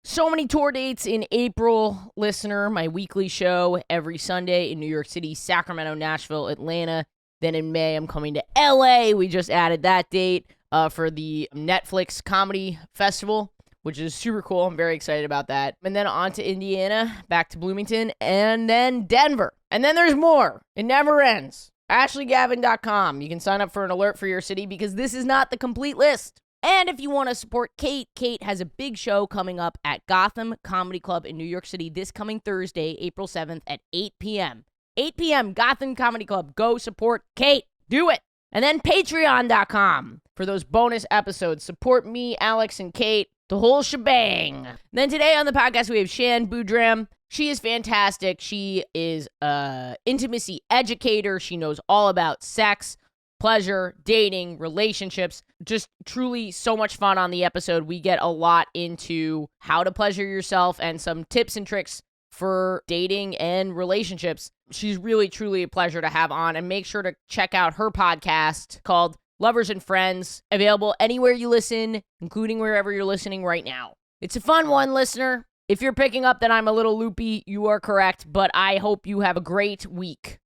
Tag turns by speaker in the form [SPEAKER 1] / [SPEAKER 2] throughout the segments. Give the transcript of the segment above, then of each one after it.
[SPEAKER 1] So many tour dates in April, listener. My weekly show every Sunday in New York City, Sacramento, Nashville, Atlanta. Then in May, I'm coming to LA. We just added that date for the Netflix Comedy Festival, which is super cool. I'm very excited about that. And then on to Indiana, back to Bloomington, and then Denver. And then there's more. It never ends. AshleyGavin.com. You can sign up for an alert for your city because this is not the complete list. And if you want to support Kate has a big show coming up at Gotham Comedy Club in New York City this coming Thursday, April 7th at 8 p.m. 8 p.m., Gotham Comedy Club. Go support Kate. Do it. And then Patreon.com for those bonus episodes. Support me, Alex, and Kate. The whole shebang. Then today on the podcast, we have Shan Boodram. She is fantastic. She is an intimacy educator. She knows all about sex, pleasure, dating, relationships. Just truly so much fun on the episode. We get a lot into how to pleasure yourself and some tips and tricks for dating and relationships. She's really, truly a pleasure to have on. And make sure to check out her podcast called Lovers and Friends, available anywhere you listen, including wherever you're listening right now. It's a fun one, listener. If you're picking up that I'm a little loopy, you are correct, but I hope you have a great week.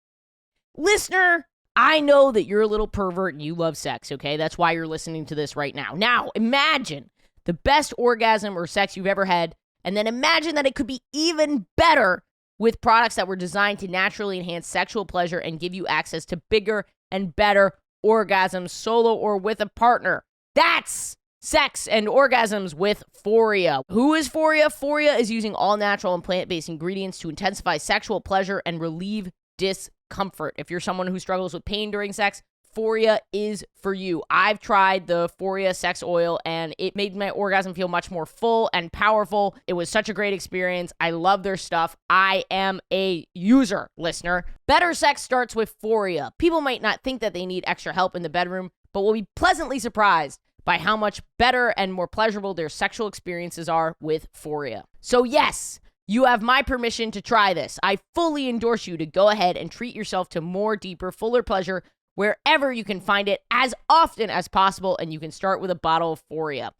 [SPEAKER 1] Listener, I know that you're a little pervert and you love sex, okay? That's why you're listening to this right now. Now, imagine the best orgasm or sex you've ever had, and then imagine that it could be even better with products that were designed to naturally enhance sexual pleasure and give you access to bigger and better orgasms, solo or with a partner. That's sex and orgasms with Foria. Who is Foria? Foria is using all natural and plant-based ingredients to intensify sexual pleasure and relieve discomfort. If you're someone who struggles with pain during sex, Foria is for you. I've tried the Foria sex oil and it made my orgasm feel much more full and powerful. It was such a great experience. I love their stuff. I am a user, listener. Better sex starts with Foria. People might not think that they need extra help in the bedroom, but will be pleasantly surprised by how much better and more pleasurable their sexual experiences are with Foria. So yes, you have my permission to try this. I fully endorse you to go ahead and treat yourself to more, deeper, fuller pleasure wherever you can find it as often as possible, and you can start with a bottle of Foria.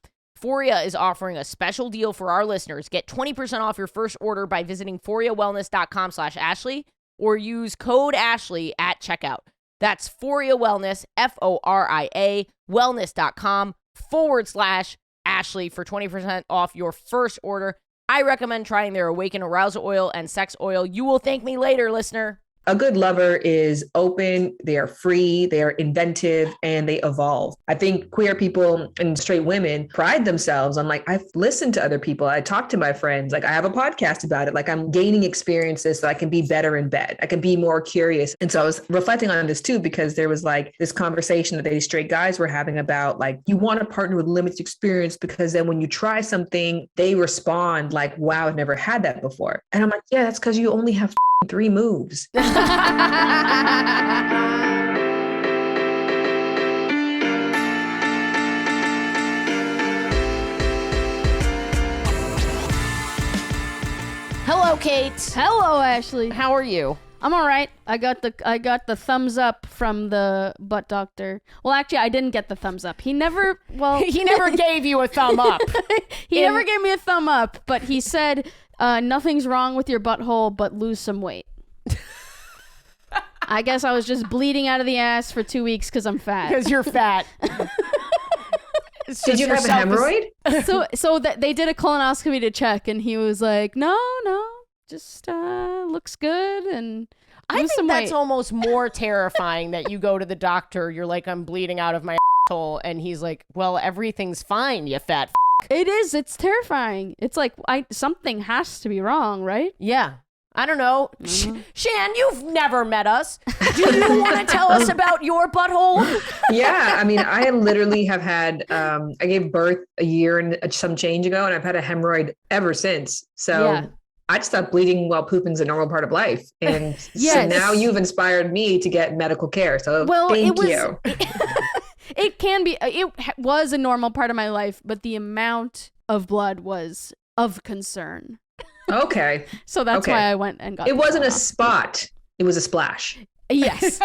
[SPEAKER 1] Foria is offering a special deal for our listeners. Get 20% off your first order by visiting ForiaWellness.com/Ashley or use code Ashley at checkout. That's Foria Wellness, Foria wellness.com/Ashley for 20% off your first order. I recommend trying their Awaken Arousal Oil and Sex Oil. You will thank me later, listener.
[SPEAKER 2] A good lover is open, they are free, they are inventive, and they evolve. I think queer people and straight women pride themselves on I've listened to other people. I talk to my friends, I have a podcast about it. I'm gaining experiences so I can be better in bed. I can be more curious. And so I was reflecting on this too, because there was this conversation that these straight guys were having about you want to partner with limited experience because then when you try something, they respond wow, I've never had that before. And I'm yeah, that's because you only have 3 moves.
[SPEAKER 1] Hello, Kate.
[SPEAKER 3] Hello, Ashley.
[SPEAKER 1] How are you?
[SPEAKER 3] I'm all right. I got the thumbs up from the butt doctor. Well, actually, I didn't get the thumbs up. He never
[SPEAKER 1] gave you a thumb up.
[SPEAKER 3] He never gave me a thumb up, but he said nothing's wrong with your butthole, but lose some weight. I guess I was just bleeding out of the ass for 2 weeks because I'm fat.
[SPEAKER 1] Because you're fat.
[SPEAKER 2] Did you have a hemorrhoid?
[SPEAKER 3] So that they did a colonoscopy to check, and he was like, no, just looks good, and
[SPEAKER 1] I
[SPEAKER 3] lose
[SPEAKER 1] think
[SPEAKER 3] some
[SPEAKER 1] that's
[SPEAKER 3] weight.
[SPEAKER 1] almost more terrifying that you go to the doctor, you're like, I'm bleeding out of my asshole, and he's like, well, everything's fine, you fat
[SPEAKER 3] It is. It's terrifying. It's something has to be wrong, right?
[SPEAKER 1] Yeah. I don't know. Shan, you've never met us. Do you want to tell us about your butthole?
[SPEAKER 2] Yeah. I literally have had, I gave birth a year and some change ago, and I've had a hemorrhoid ever since. So yeah. I just thought bleeding while pooping is a normal part of life. And
[SPEAKER 3] yes.
[SPEAKER 2] So now you've inspired me to get medical care. So thank you.
[SPEAKER 3] It was a normal part of my life, but the amount of blood was of concern.
[SPEAKER 2] Okay.
[SPEAKER 3] So that's why I went and got
[SPEAKER 2] it. Wasn't a spot. It was a splash.
[SPEAKER 3] Yes.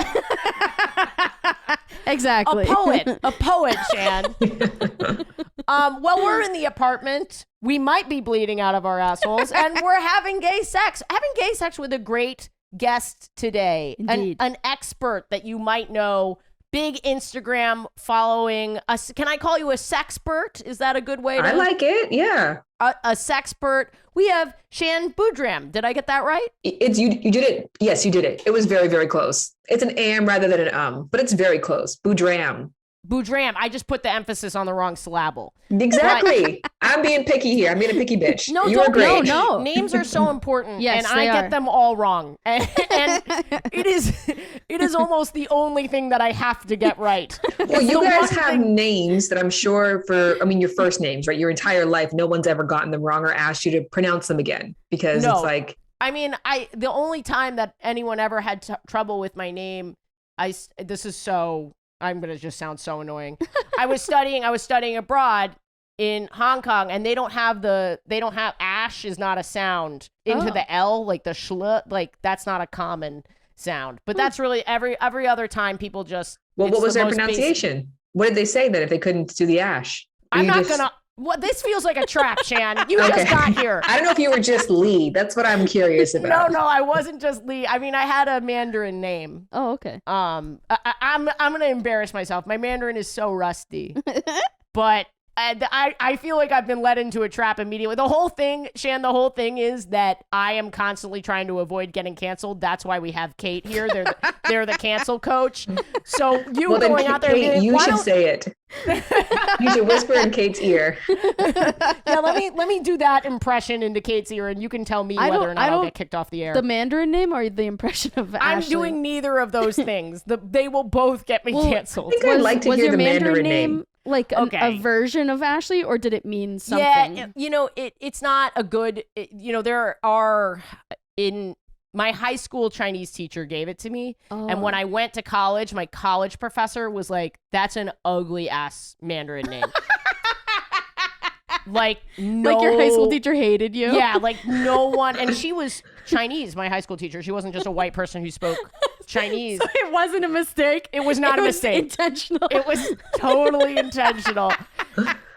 [SPEAKER 3] Exactly.
[SPEAKER 1] A poet, Shan. Well, we're in the apartment. We might be bleeding out of our assholes, and we're having gay sex. Having gay sex with a great guest today, an expert that you might know. Big Instagram following. Can I call you a sexpert? Is that a good way to?
[SPEAKER 2] I like it. Yeah.
[SPEAKER 1] A sexpert. We have Shan Boodram. Did I get that right?
[SPEAKER 2] It's you. You did it. Yes, you did it. It was very, very close. It's an am rather than an but it's very close. Boodram.
[SPEAKER 1] Boodram. I just put the emphasis on the wrong syllable.
[SPEAKER 2] Exactly. I'm being picky here. I'm being a picky bitch.
[SPEAKER 1] No,
[SPEAKER 2] you are great.
[SPEAKER 3] No.
[SPEAKER 1] Names are so important,
[SPEAKER 3] Yes,
[SPEAKER 1] and I get them all wrong. And it is almost the only thing that I have to get right.
[SPEAKER 2] Well, you guys have names that I'm sure your first names, right? Your entire life, no one's ever gotten them wrong or asked you to pronounce them again because it's like.
[SPEAKER 1] I mean, the only time that anyone ever had trouble with my name, I'm going to just sound so annoying. I was studying abroad in Hong Kong, and they don't have ash is not a sound into the L, like the shl, like that's not a common sound. But that's really every other time people just.
[SPEAKER 2] Well, what was their pronunciation? What did they say then if they couldn't do the ash?
[SPEAKER 1] I'm not gonna. What this feels like a trap, Shan. You just got here.
[SPEAKER 2] I don't know if you were just Lee. That's what I'm curious about.
[SPEAKER 1] No, I wasn't just Lee. I mean, I had a Mandarin name.
[SPEAKER 3] Oh, okay.
[SPEAKER 1] I'm gonna embarrass myself. My Mandarin is so rusty, but I feel like I've been led into a trap immediately. The whole thing, Shan, is that I am constantly trying to avoid getting canceled. That's why we have Kate here. They're the cancel coach. So going out there,
[SPEAKER 2] Kate, you should say it. You should whisper in Kate's ear.
[SPEAKER 1] Yeah, let me do that impression into Kate's ear, and you can tell me whether or not I'll get kicked off the air.
[SPEAKER 3] The Mandarin name or the impression of Ashley?
[SPEAKER 1] I'm doing neither of those things. They will both get me canceled.
[SPEAKER 2] I think I'd like to hear
[SPEAKER 3] your
[SPEAKER 2] the Mandarin
[SPEAKER 3] name. Like a version of Ashley, or did it mean something?
[SPEAKER 1] Yeah, it's not a good. There are in my high school Chinese teacher gave it to me, and when I went to college, my college professor was like, "That's an ugly ass Mandarin name." Like
[SPEAKER 3] your high school teacher hated you.
[SPEAKER 1] Yeah, like no one, and she was Chinese. My high school teacher. She wasn't just a white person who spoke Chinese.
[SPEAKER 3] So it wasn't a mistake.
[SPEAKER 1] It was not a mistake.
[SPEAKER 3] Intentional.
[SPEAKER 1] It was totally intentional.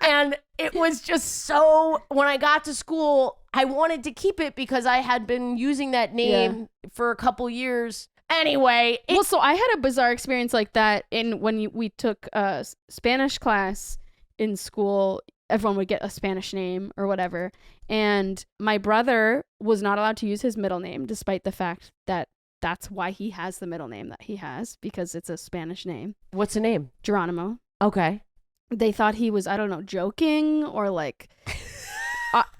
[SPEAKER 1] And it was just so, when I got to school, I wanted to keep it because I had been using that name for a couple years. Anyway.
[SPEAKER 3] So I had a bizarre experience like that when we took a Spanish class in school. Everyone would get a Spanish name or whatever. And my brother was not allowed to use his middle name, despite the fact that that's why he has the middle name that he has, because it's a Spanish name.
[SPEAKER 1] What's the name?
[SPEAKER 3] Geronimo.
[SPEAKER 1] Okay.
[SPEAKER 3] They thought he was, I don't know, joking or like,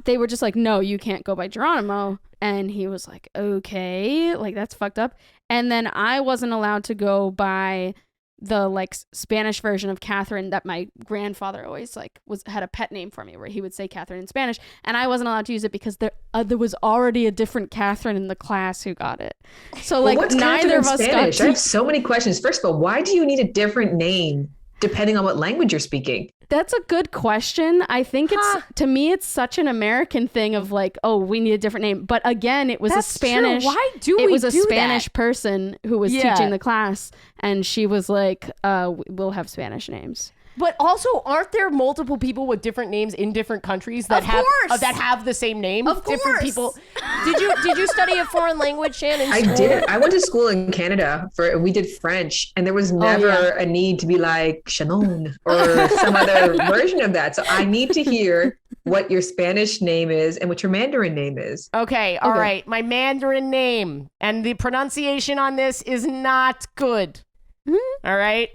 [SPEAKER 3] they were just like, no, you can't go by Geronimo. And he was like, okay, like that's fucked up. And then I wasn't allowed to go by the like Spanish version of Catherine that my grandfather always like had a pet name for me, where he would say Catherine in Spanish, and I wasn't allowed to use it because there was already a different Catherine in the class who got it. So like neither of us got
[SPEAKER 2] I have so many questions. First of all, why do you need a different name depending on what language you're speaking?
[SPEAKER 3] That's a good question. I think to me, it's such an American thing of like, oh, we need a different name. But again, it was a Spanish.
[SPEAKER 1] True. Why do we
[SPEAKER 3] It was a
[SPEAKER 1] do
[SPEAKER 3] Spanish
[SPEAKER 1] that?
[SPEAKER 3] person who was teaching the class, and she was like, we'll have Spanish names.
[SPEAKER 1] But also, aren't there multiple people with different names in different countries that have the same name?
[SPEAKER 3] Of course.
[SPEAKER 1] Different people. Did you study a foreign language, Shannon?
[SPEAKER 2] I did. I went to school in Canada we did French, and there was never a need to be like Shannon or some other version of that. So I need to hear what your Spanish name is and what your Mandarin name is.
[SPEAKER 1] Okay, all right. My Mandarin name, and the pronunciation on this is not good.
[SPEAKER 3] Mm-hmm. All
[SPEAKER 1] right.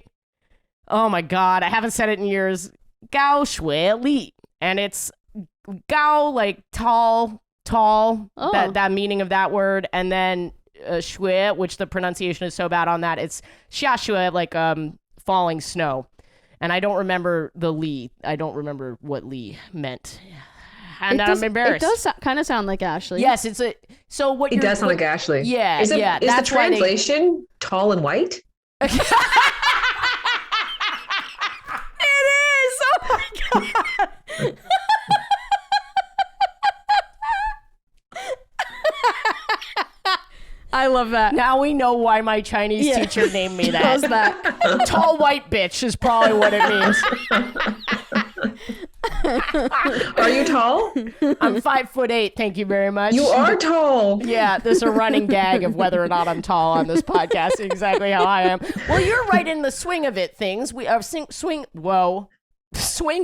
[SPEAKER 1] Oh my God, I haven't said it in years. Gao Shui Li. And it's Gao, like tall, that meaning of that word. And then Shui, which the pronunciation is so bad on that. It's Xia Shui, like falling snow. And I don't remember the Li. I don't remember what Li meant. And I'm embarrassed.
[SPEAKER 3] It does kind of sound like Ashley.
[SPEAKER 1] Yes, it
[SPEAKER 2] does sound like Ashley.
[SPEAKER 1] Yeah,
[SPEAKER 2] Is the
[SPEAKER 1] that's
[SPEAKER 2] translation tall and white?
[SPEAKER 1] God.
[SPEAKER 3] I love that.
[SPEAKER 1] Now we know why my Chinese teacher named me that.
[SPEAKER 3] How's that?
[SPEAKER 1] Tall white bitch is probably what it means.
[SPEAKER 2] Are you tall?
[SPEAKER 1] I'm 5'8". Thank you very much.
[SPEAKER 2] You are tall.
[SPEAKER 1] Yeah, there's a running gag of whether or not I'm tall on this podcast. Exactly how I am. Well, you're right in the swing of it. Things we are swing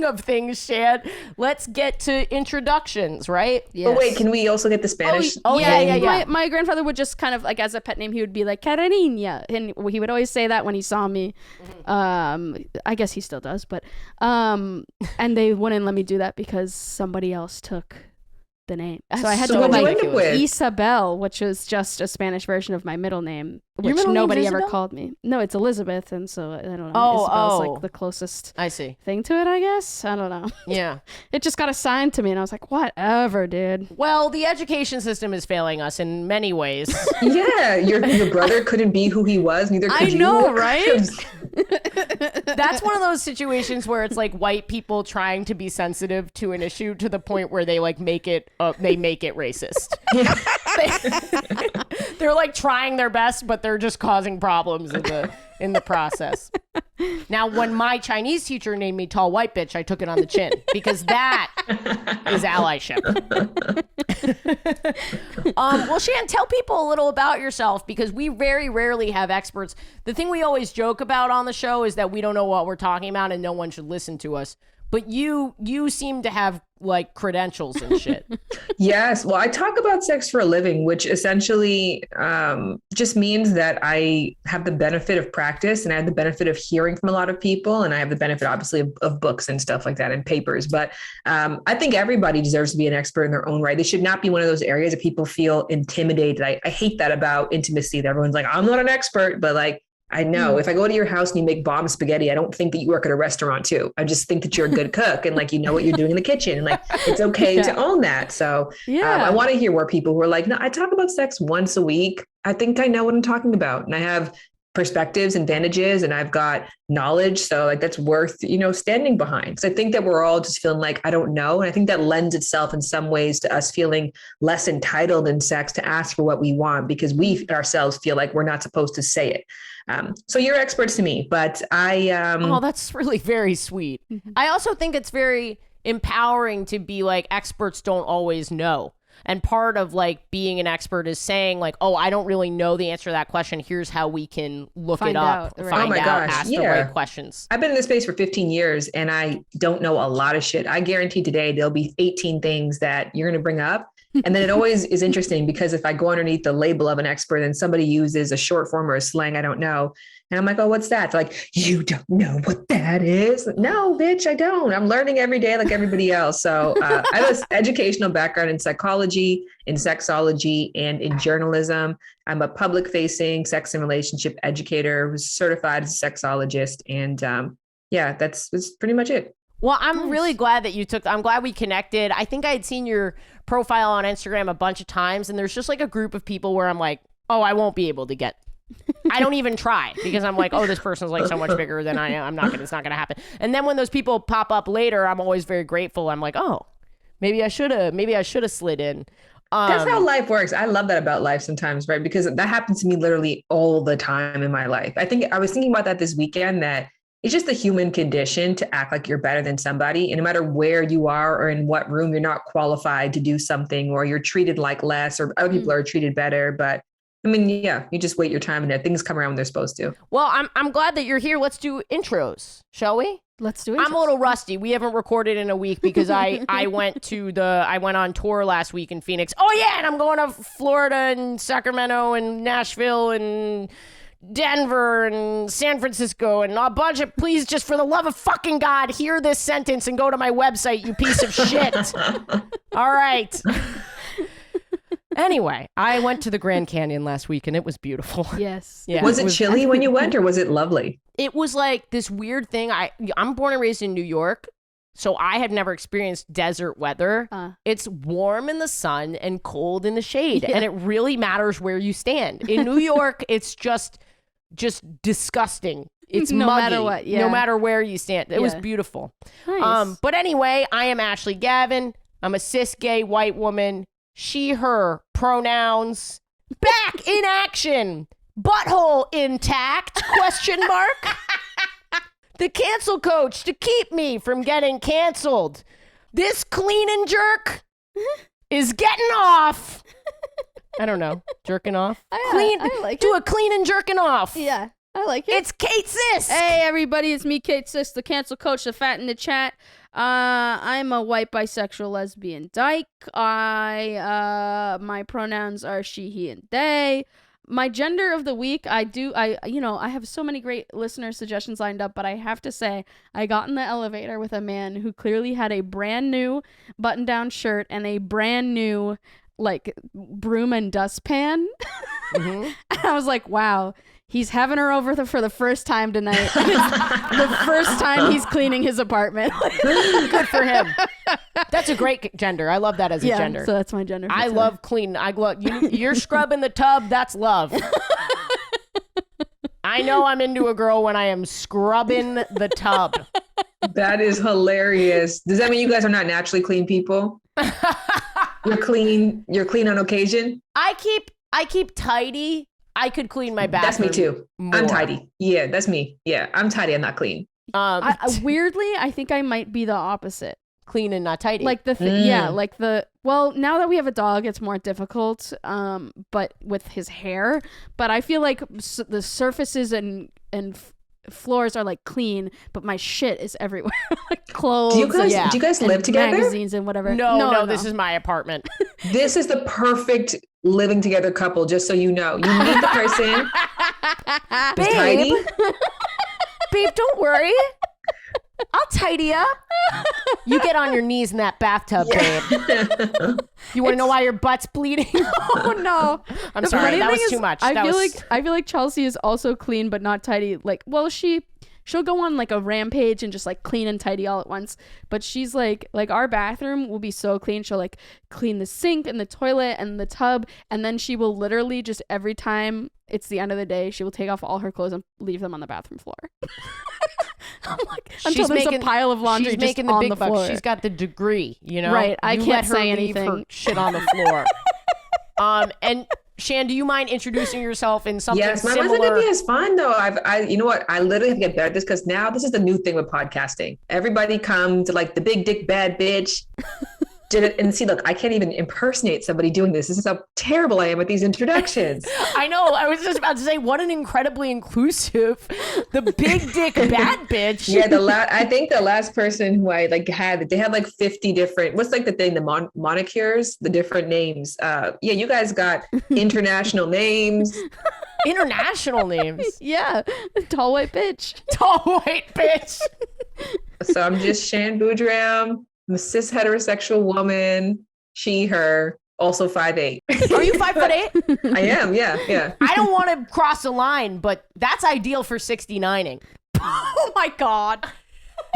[SPEAKER 1] of things, Shan. Let's get to introductions, right?
[SPEAKER 3] Yes.
[SPEAKER 2] Oh wait, can we also get the Spanish?
[SPEAKER 1] Yeah.
[SPEAKER 3] My grandfather would just kind of like, as a pet name, he would be like Carolina, and he would always say that when he saw me. I guess he still does, but and they wouldn't let me do that because somebody else took the name. So I had to go by Isabel, which is just a Spanish version of my middle name, which nobody ever called me. No, it's Elizabeth, and so I don't know. Isabel's like the closest thing to it, I guess. I don't know.
[SPEAKER 1] Yeah.
[SPEAKER 3] It just got assigned to me, and I was like, whatever, dude.
[SPEAKER 1] Well, the education system is failing us in many ways.
[SPEAKER 2] Yeah, your brother couldn't be who he was, neither could you.
[SPEAKER 3] I know, right?
[SPEAKER 1] That's one of those situations where it's like white people trying to be sensitive to an issue to the point where they like make it racist. They're like trying their best, but they're just causing problems in the process. Now, when my Chinese teacher named me tall white bitch, I took it on the chin because that is allyship. Well, Shan, tell people a little about yourself because we very rarely have experts. The thing we always joke about on the show is that we don't know what we're talking about and no one should listen to us. But you seem to have like credentials and shit.
[SPEAKER 2] Yes. Well, I talk about sex for a living, which essentially just means that I have the benefit of practice and I have the benefit of hearing from a lot of people. And I have the benefit, obviously, of books and stuff like that and papers. But I think everybody deserves to be an expert in their own right. They should not be one of those areas that people feel intimidated. I hate that about intimacy, that everyone's like, I'm not an expert, but like, I know if I go to your house and you make bomb spaghetti, I don't think that you work at a restaurant too. I just think that you're a good cook and like, you know what you're doing in the kitchen and like, it's okay to own that. So I want to hear more people who are like, no, I talk about sex once a week. I think I know what I'm talking about. And I have perspectives and advantages and I've got knowledge. So like, that's worth, standing behind. So I think that we're all just feeling like, I don't know. And I think that lends itself in some ways to us feeling less entitled in sex to ask for what we want because we ourselves feel like we're not supposed to say it. So you're experts to me, but
[SPEAKER 1] oh, that's really very sweet. Mm-hmm. I also think it's very empowering to be like experts don't always know. And part of like being an expert is saying like, oh, I don't really know the answer to that question. Here's how we can look it up, find out, ask the right questions.
[SPEAKER 2] I've been in this space for 15 years and I don't know a lot of shit. I guarantee today there'll be 18 things that you're going to bring up. And then it always is interesting because if I go underneath the label of an expert and somebody uses a short form or a slang I don't know, and I'm like, oh, what's that? They're like, you don't know what that is? No, bitch, I don't. I'm learning every day like everybody else. So I have an educational background in psychology, in sexology, and in journalism. I'm a public-facing sex and relationship educator who's certified as a sexologist. And that's pretty much it.
[SPEAKER 1] Well, I'm really glad that I'm glad we connected. I think I had seen your profile on Instagram a bunch of times, and there's just like a group of people where I'm like, oh, I won't be able to get. I don't even try because I'm like, oh, this person's like so much bigger than I am. It's not gonna happen. And then when those people pop up later, I'm always very grateful. I'm like, oh, maybe I should have slid in.
[SPEAKER 2] That's how life works. I love that about life sometimes, right? Because that happens to me literally all the time in my life. I was thinking about that this weekend, that it's just the human condition to act like you're better than somebody. And no matter where you are or in what room, you're not qualified to do something, or you're treated like less, or other people are treated better. But I mean, yeah, you just wait your time and things come around when they're supposed to.
[SPEAKER 1] Well, I'm glad that you're here. Let's do intros, shall we?
[SPEAKER 3] Let's do it.
[SPEAKER 1] I'm a little rusty. We haven't recorded in a week because I went on tour last week in Phoenix. Oh yeah, and I'm going to Florida and Sacramento and Nashville and Denver and San Francisco and a bunch of, please, just for the love of fucking God, hear this sentence and go to my website, you piece of shit. All right. Anyway, I went to the Grand Canyon last week and it was beautiful.
[SPEAKER 3] Yes.
[SPEAKER 2] Yeah. Was it chilly when you went or was it lovely?
[SPEAKER 1] It was like this weird thing. I'm born and raised in New York, so I had never experienced desert weather. It's warm in the sun and cold in the shade, and it really matters where you stand. In New York, it's just disgusting. It's
[SPEAKER 3] no
[SPEAKER 1] muggy,
[SPEAKER 3] matter what. Yeah.
[SPEAKER 1] No matter where you stand. It was beautiful.
[SPEAKER 3] Nice.
[SPEAKER 1] But anyway, I am Ashley Gavin. I'm a cis gay white woman. She, her pronouns. Back in action. Butthole intact? Question mark. The cancel coach to keep me from getting canceled. This clean and jerk is getting off. I don't know. Jerking off?
[SPEAKER 3] I like
[SPEAKER 1] Do
[SPEAKER 3] it.
[SPEAKER 1] a clean and jerking off.
[SPEAKER 3] Yeah, I like it.
[SPEAKER 1] It's Kate Sisk.
[SPEAKER 3] Hey, everybody, it's me, Kate Sisk, the cancel coach, the fat in the chat. I'm a white bisexual lesbian dyke. My pronouns are she, he, and they. My gender of the week, I have so many great listener suggestions lined up, but I have to say, I got in the elevator with a man who clearly had a brand new button-down shirt and a brand new, like, broom and dustpan.
[SPEAKER 1] Mm-hmm.
[SPEAKER 3] And I was like, wow, he's having her over for the first time tonight. And it's the first time he's cleaning his apartment.
[SPEAKER 1] Good for him. That's a great gender. I love that as a gender.
[SPEAKER 3] So that's my gender.
[SPEAKER 1] I love clean. You're scrubbing the tub. That's love. I know I'm into a girl when I am scrubbing the tub.
[SPEAKER 2] That is hilarious. Does that mean you guys are not naturally clean people? You're clean on occasion?
[SPEAKER 1] I keep tidy. I could clean my bathroom.
[SPEAKER 2] That's me too.
[SPEAKER 1] More.
[SPEAKER 2] I'm tidy. Yeah, that's me. Yeah, I'm tidy. I'm not clean.
[SPEAKER 3] Weirdly, I think I might be the opposite.
[SPEAKER 1] Clean and not tidy.
[SPEAKER 3] Like now that we have a dog, it's more difficult, but with his hair. But I feel like the surfaces and floors are like clean, but my shit is everywhere. Like clothes.
[SPEAKER 2] Do you guys live together?
[SPEAKER 3] Magazines and whatever.
[SPEAKER 1] No, this is my apartment.
[SPEAKER 2] This is the perfect living together couple, just so you know. You meet the person. Who's tidy.
[SPEAKER 1] Babe, don't worry. I'll tidy up. You get on your knees in that bathtub, babe. You want to know why your butt's bleeding?
[SPEAKER 3] Oh no!
[SPEAKER 1] I'm sorry, that was too much.
[SPEAKER 3] I feel like Chelsea is also clean but not tidy. Like, well, she'll go on like a rampage and just like clean and tidy all at once. But she's like our bathroom will be so clean. She'll like clean the sink and the toilet and the tub, and then she will literally just every time it's the end of the day, she will take off all her clothes and leave them on the bathroom floor. I'm like, until there's a pile of laundry
[SPEAKER 1] she's
[SPEAKER 3] just
[SPEAKER 1] making the
[SPEAKER 3] on
[SPEAKER 1] big
[SPEAKER 3] the
[SPEAKER 1] bucks.
[SPEAKER 3] floor.
[SPEAKER 1] She's got the degree, you know.
[SPEAKER 3] Right, I can't
[SPEAKER 1] let her
[SPEAKER 3] say
[SPEAKER 1] leave
[SPEAKER 3] anything.
[SPEAKER 1] her shit on the floor. And Shan, do you mind introducing yourself in something
[SPEAKER 2] yes, my
[SPEAKER 1] similar?
[SPEAKER 2] Wednesday is fun though. You know what? I literally have to get better at this because now this is the new thing with podcasting. Everybody comes to like the big dick bad bitch. Did it and see, look, I can't even impersonate somebody doing this. This is how terrible I am at these introductions.
[SPEAKER 1] I know. I was just about to say, what an incredibly inclusive, the big dick bad bitch.
[SPEAKER 2] Yeah, I think the last person who I like had, they had like 50 different, what's like the thing, the monikers, the different names. Yeah, you guys got international names.
[SPEAKER 1] International names.
[SPEAKER 3] Yeah, tall white bitch.
[SPEAKER 1] Tall white bitch.
[SPEAKER 2] So I'm just Shan Boodram. I'm a cis heterosexual woman, she, her, also 5'8".
[SPEAKER 1] Are you 5'8"?
[SPEAKER 2] I am, yeah.
[SPEAKER 1] I don't want to cross a line, but that's ideal for 69ing. Oh my God.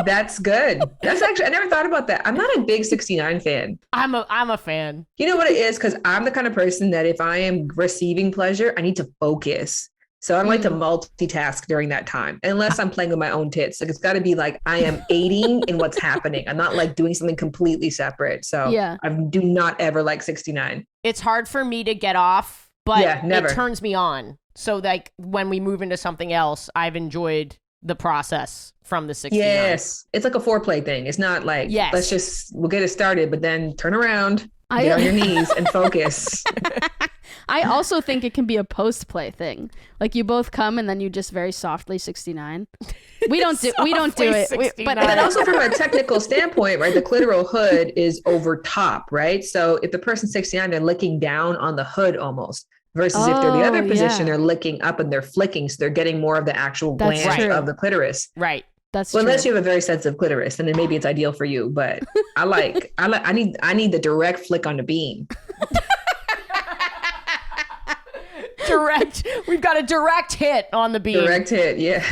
[SPEAKER 2] That's good. That's actually, I never thought about that. I'm not a big 69 fan.
[SPEAKER 1] I'm a fan.
[SPEAKER 2] You know what it is? Because I'm the kind of person that if I am receiving pleasure, I need to focus. So I don't like to multitask during that time, unless I'm playing with my own tits. Like it's got to be like I am aiding in what's happening. I'm not like doing something completely separate. So
[SPEAKER 3] yeah.
[SPEAKER 2] I do not ever like 69.
[SPEAKER 1] It's hard for me to get off, but
[SPEAKER 2] never.
[SPEAKER 1] It turns me on. So like when we move into something else, I've enjoyed the process from the 69.
[SPEAKER 2] Yes. It's like a foreplay thing. It's not like, we'll get it started, but then turn around, get on your knees and focus.
[SPEAKER 3] I also think it can be a post-play thing. Like you both come and then you just very softly 69. We don't do it. But
[SPEAKER 2] then also from a technical standpoint, right? The clitoral hood is over top, right? So if the person's 69, they're licking down on the hood almost. Versus if they're the other position, they're licking up and they're flicking. So they're getting more of the actual gland of the clitoris.
[SPEAKER 1] Right.
[SPEAKER 3] That's
[SPEAKER 2] well,
[SPEAKER 3] true.
[SPEAKER 2] unless you have a very sensitive clitoris, then maybe it's ideal for you. But I need the direct flick on the beam.
[SPEAKER 1] Direct. We've got a direct hit on the beam.
[SPEAKER 2] Direct hit, yeah.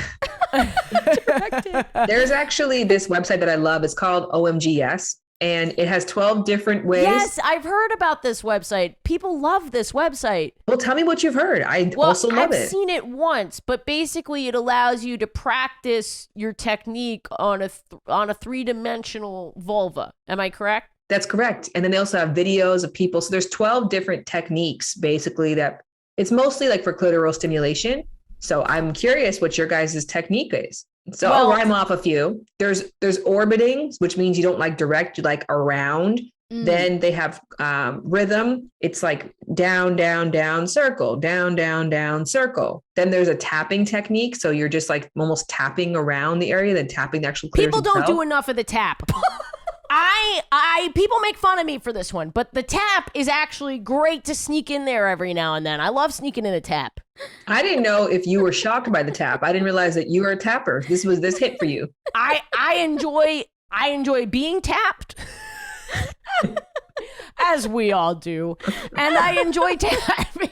[SPEAKER 3] Direct hit.
[SPEAKER 2] There's actually this website that I love. It's called WHGS. And it has 12 different ways.
[SPEAKER 1] Yes, I've heard about this website. People love this website.
[SPEAKER 2] Well, tell me what you've heard. I also love it.
[SPEAKER 1] I've seen it once, but basically it allows you to practice your technique on a three-dimensional vulva. Am I correct?
[SPEAKER 2] That's correct. And then they also have videos of people. So there's 12 different techniques basically that It's mostly like for clitoral stimulation. So I'm curious what your guys' technique is. So I'll rhyme off a few. There's orbiting, which means you don't like direct, you like around. Then they have rhythm. It's like down, down, down, circle, down, down, down, circle. Then there's a tapping technique. So you're just like almost tapping around the area, then tapping the actual clitoris.
[SPEAKER 1] People don't do enough of the tap. People make fun of me for this one, but the tap is actually great to sneak in there every now and then. I love sneaking in a tap.
[SPEAKER 2] I didn't know if you were shocked by the tap. I didn't realize that you were a tapper. This hit for you.
[SPEAKER 1] I enjoy being tapped. As we all do. And I enjoy tapping.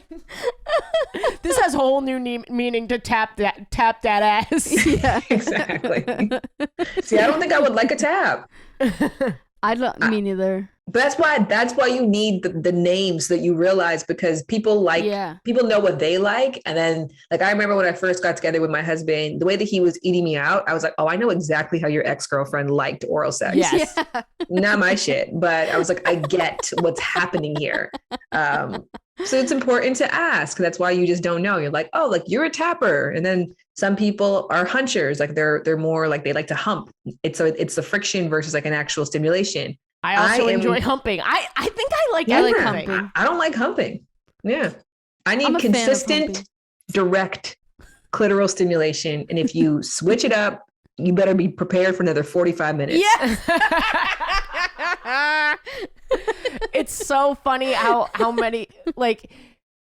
[SPEAKER 1] This has a whole new meaning to tap that ass.
[SPEAKER 3] Yeah,
[SPEAKER 2] exactly. See, I don't think I would like a tap.
[SPEAKER 3] Me neither.
[SPEAKER 2] But that's why you need the names that you realize, because people know what they like. And then like, I remember when I first got together with my husband, the way that he was eating me out, I was like, oh, I know exactly how your ex-girlfriend liked oral sex.
[SPEAKER 1] Yes.
[SPEAKER 3] Yeah.
[SPEAKER 2] Not my shit. But I was like, I get what's happening here. So it's important to ask. That's why you just don't know. You're like, oh, like you're a tapper. And then some people are hunchers. Like they're more like, they like to hump. It's the friction versus like an actual stimulation.
[SPEAKER 1] I also enjoy humping. I think I like humping.
[SPEAKER 2] I don't like humping. Yeah. I need consistent, direct clitoral stimulation. And if you switch it up, you better be prepared for another 45 minutes.
[SPEAKER 1] Yeah. It's so funny how many, like,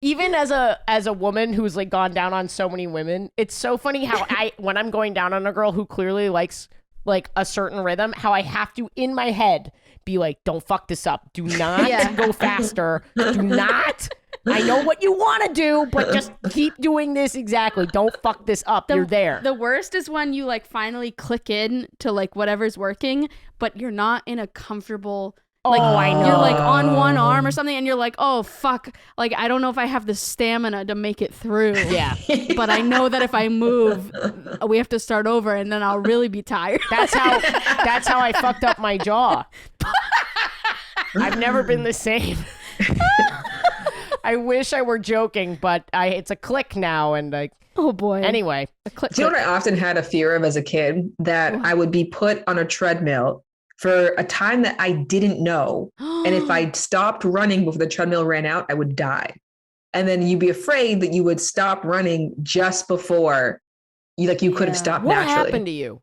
[SPEAKER 1] even as a woman who's like gone down on so many women, it's so funny how when I'm going down on a girl who clearly likes like a certain rhythm, how I have to in my head be like, don't fuck this up. Do not go faster. Do not. I know what you want to do, but just keep doing this exactly. Don't fuck this up. You're there.
[SPEAKER 3] The worst is when you like finally click in to like whatever's working, but you're not in a comfortable. Like,
[SPEAKER 1] I know.
[SPEAKER 3] You're like on one arm or something, and you're like, oh fuck, like I don't know if I have the stamina to make it through.
[SPEAKER 1] Yeah.
[SPEAKER 3] But I know that if I move, we have to start over, and then I'll really be tired.
[SPEAKER 1] That's how I fucked up my jaw. I've never been the same. I wish I were joking, but it's a click now, and like,
[SPEAKER 3] oh boy.
[SPEAKER 1] Anyway,
[SPEAKER 2] Do you know what I often had a fear of as a kid? That I would be put on a treadmill for a time that I didn't know. And if I stopped running before the treadmill ran out, I would die. And then you'd be afraid that you would stop running just before you could have stopped
[SPEAKER 1] what
[SPEAKER 2] naturally.
[SPEAKER 1] What happened to you?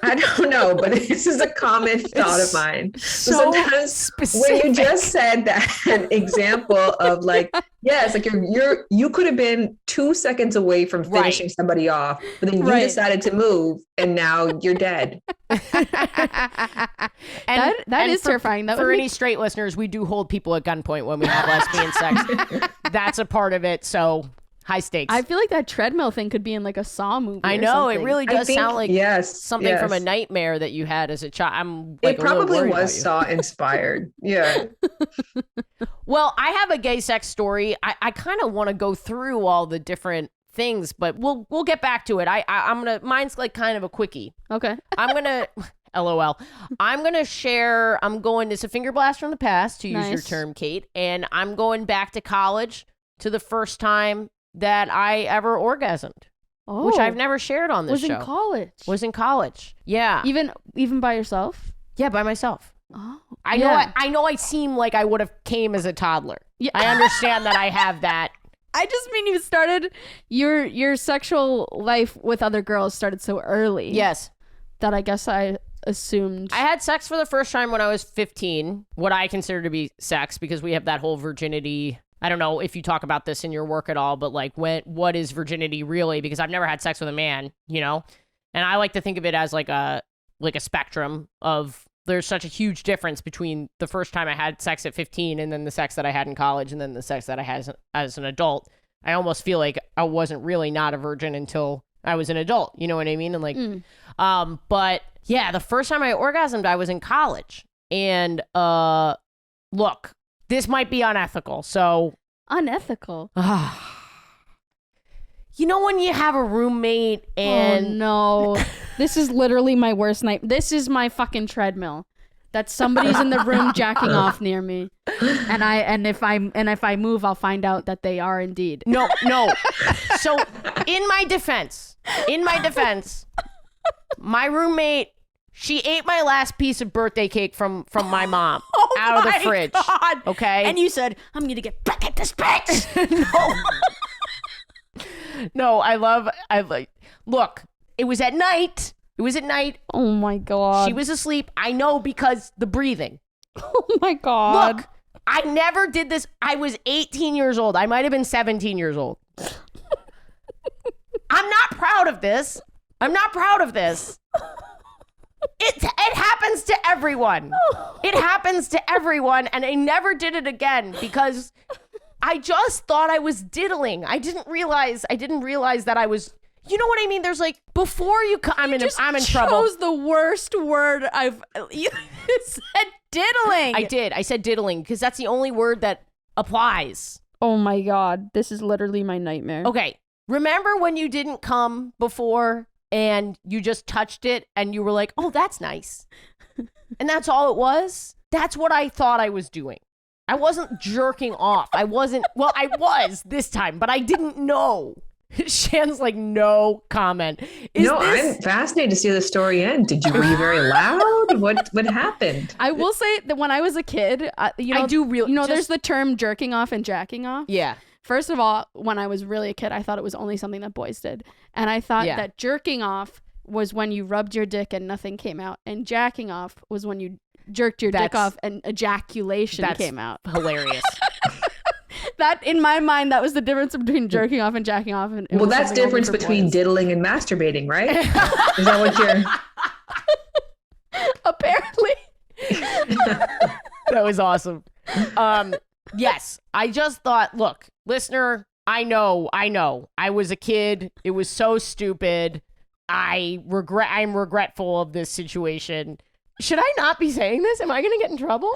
[SPEAKER 2] I don't know, but this is a common thought of mine.
[SPEAKER 1] So
[SPEAKER 2] sometimes
[SPEAKER 1] specific.
[SPEAKER 2] when you just said that example of like, yes, like you could have been 2 seconds away from finishing somebody off, but then you decided to move and now you're dead.
[SPEAKER 3] That is terrifying.
[SPEAKER 1] For any straight listeners, we do hold people at gunpoint when we have lesbian sex. That's a part of it. So high stakes.
[SPEAKER 3] I feel like that treadmill thing could be in like a Saw movie.
[SPEAKER 1] I know,
[SPEAKER 3] something.
[SPEAKER 1] it really does sound like something from a
[SPEAKER 2] yes.
[SPEAKER 1] nightmare that you had as a child. I'm like,
[SPEAKER 2] it probably was Saw inspired. Yeah.
[SPEAKER 1] Well, I have a gay sex story. I kind of want to go through all the different things, but we'll get back to it. I'm gonna. Mine's like kind of a quickie.
[SPEAKER 3] Okay.
[SPEAKER 1] I'm gonna. LOL. I'm gonna share. I'm going. It's a finger blast from the past, to use your term, Kate, and I'm going back to college to the first time that I ever orgasmed, which I've never shared on this show. Was in college. Yeah.
[SPEAKER 3] Even by yourself?
[SPEAKER 1] Yeah, by myself.
[SPEAKER 3] Oh.
[SPEAKER 1] I know I seem like I would have came as a toddler. Yeah. I understand that I have that.
[SPEAKER 3] I just mean you started your sexual life with other girls started so early.
[SPEAKER 1] Yes.
[SPEAKER 3] That I guess I assumed.
[SPEAKER 1] I had sex for the first time when I was 15, what I consider to be sex, because we have that whole virginity. I don't know if you talk about this in your work at all, but like what is virginity really? Because I've never had sex with a man, you know? And I like to think of it as like a spectrum of, there's such a huge difference between the first time I had sex at 15 and then the sex that I had in college and then the sex that I had as an adult. I almost feel like I wasn't really not a virgin until I was an adult, you know what I mean? And like, but yeah, the first time I orgasmed, I was in college. And look, this might be unethical, so...
[SPEAKER 3] Unethical?
[SPEAKER 1] You know when you have a roommate and...
[SPEAKER 3] Oh, no. This is literally my worst night. This is my fucking treadmill. that somebody's in the room jacking off near me, and if I move, I'll find out that they are indeed.
[SPEAKER 1] No. So in my defense, my roommate, she ate my last piece of birthday cake from my mom out of the fridge.
[SPEAKER 3] God.
[SPEAKER 1] Okay.
[SPEAKER 3] And you said, I'm gonna get back at this bitch.
[SPEAKER 1] No, I like. Look, it was at night.
[SPEAKER 3] Oh my God.
[SPEAKER 1] She was asleep. I know because the breathing.
[SPEAKER 3] Oh my God.
[SPEAKER 1] Look, I never did this. I was 18 years old. I might have been 17 years old. I'm not proud of this. It happens to everyone. And I never did it again because I just thought I was diddling. I didn't realize that I was. You know what I mean? There's like before you. I'm in trouble.
[SPEAKER 3] Chose the worst word you said diddling.
[SPEAKER 1] I did. I said diddling because that's the only word that applies.
[SPEAKER 3] Oh my God, this is literally my nightmare.
[SPEAKER 1] Okay, remember when you didn't come before and you just touched it and you were like, "Oh, that's nice," and that's all it was. That's what I thought I was doing. I wasn't jerking off. I wasn't. Well, I was this time, but I didn't know. Shan's like, no comment.
[SPEAKER 2] I'm fascinated to see how the story end. Were you very loud? What happened?
[SPEAKER 3] I will say that when I was a kid, there's the term jerking off and jacking off.
[SPEAKER 1] Yeah.
[SPEAKER 3] First of all, when I was really a kid, I thought it was only something that boys did. And I thought that jerking off was when you rubbed your dick and nothing came out. And jacking off was when you jerked your dick off and ejaculation came out.
[SPEAKER 1] Hilarious.
[SPEAKER 3] That, in my mind, that was the difference between jerking off and jacking off. And
[SPEAKER 2] well, that's difference between diddling and masturbating, right? Is that what you're...
[SPEAKER 3] Apparently.
[SPEAKER 1] That was awesome. Yes, I just thought, look, listener, I know. I was a kid. It was so stupid. I'm regretful of this situation. Should I not be saying this? Am I going to get in trouble?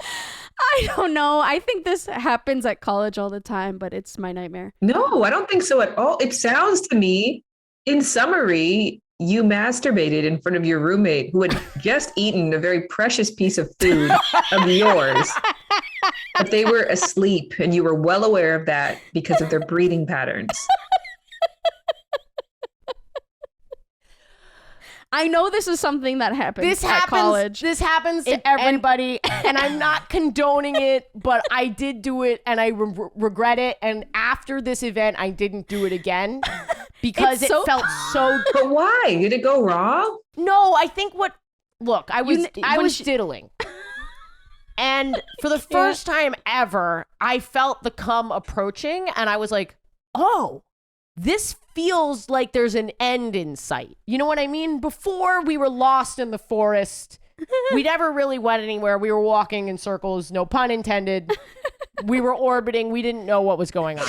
[SPEAKER 3] I don't know. I think this happens at college all the time, but it's my nightmare.
[SPEAKER 2] No, I don't think so at all. It sounds to me, in summary, you masturbated in front of your roommate who had just eaten a very precious piece of food of yours. But they were asleep and you were well aware of that because of their breathing patterns.
[SPEAKER 3] I know this is something that happens at college.
[SPEAKER 1] This happens to everybody, and I'm not condoning it, but I did do it, and I regret it. And after this event, I didn't do it again because it felt so.
[SPEAKER 2] But why? Did it go wrong?
[SPEAKER 1] No, I think I was diddling, and for the first time ever, I felt the cum approaching, and I was like, oh. This feels like there's an end in sight. You know what I mean? Before we were lost in the forest. We never really went anywhere. We were walking in circles, no pun intended. We were orbiting. We didn't know what was going on.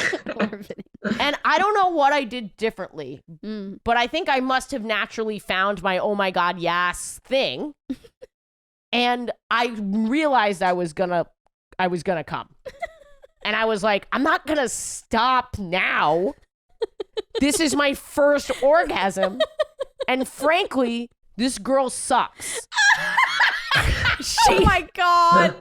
[SPEAKER 1] And I don't know what I did differently, but I think I must have naturally found my oh my God, yes thing. And I realized I was gonna come. And I was like, I'm not gonna stop now. This is my first orgasm. And frankly, this girl sucks.
[SPEAKER 3] Oh my God.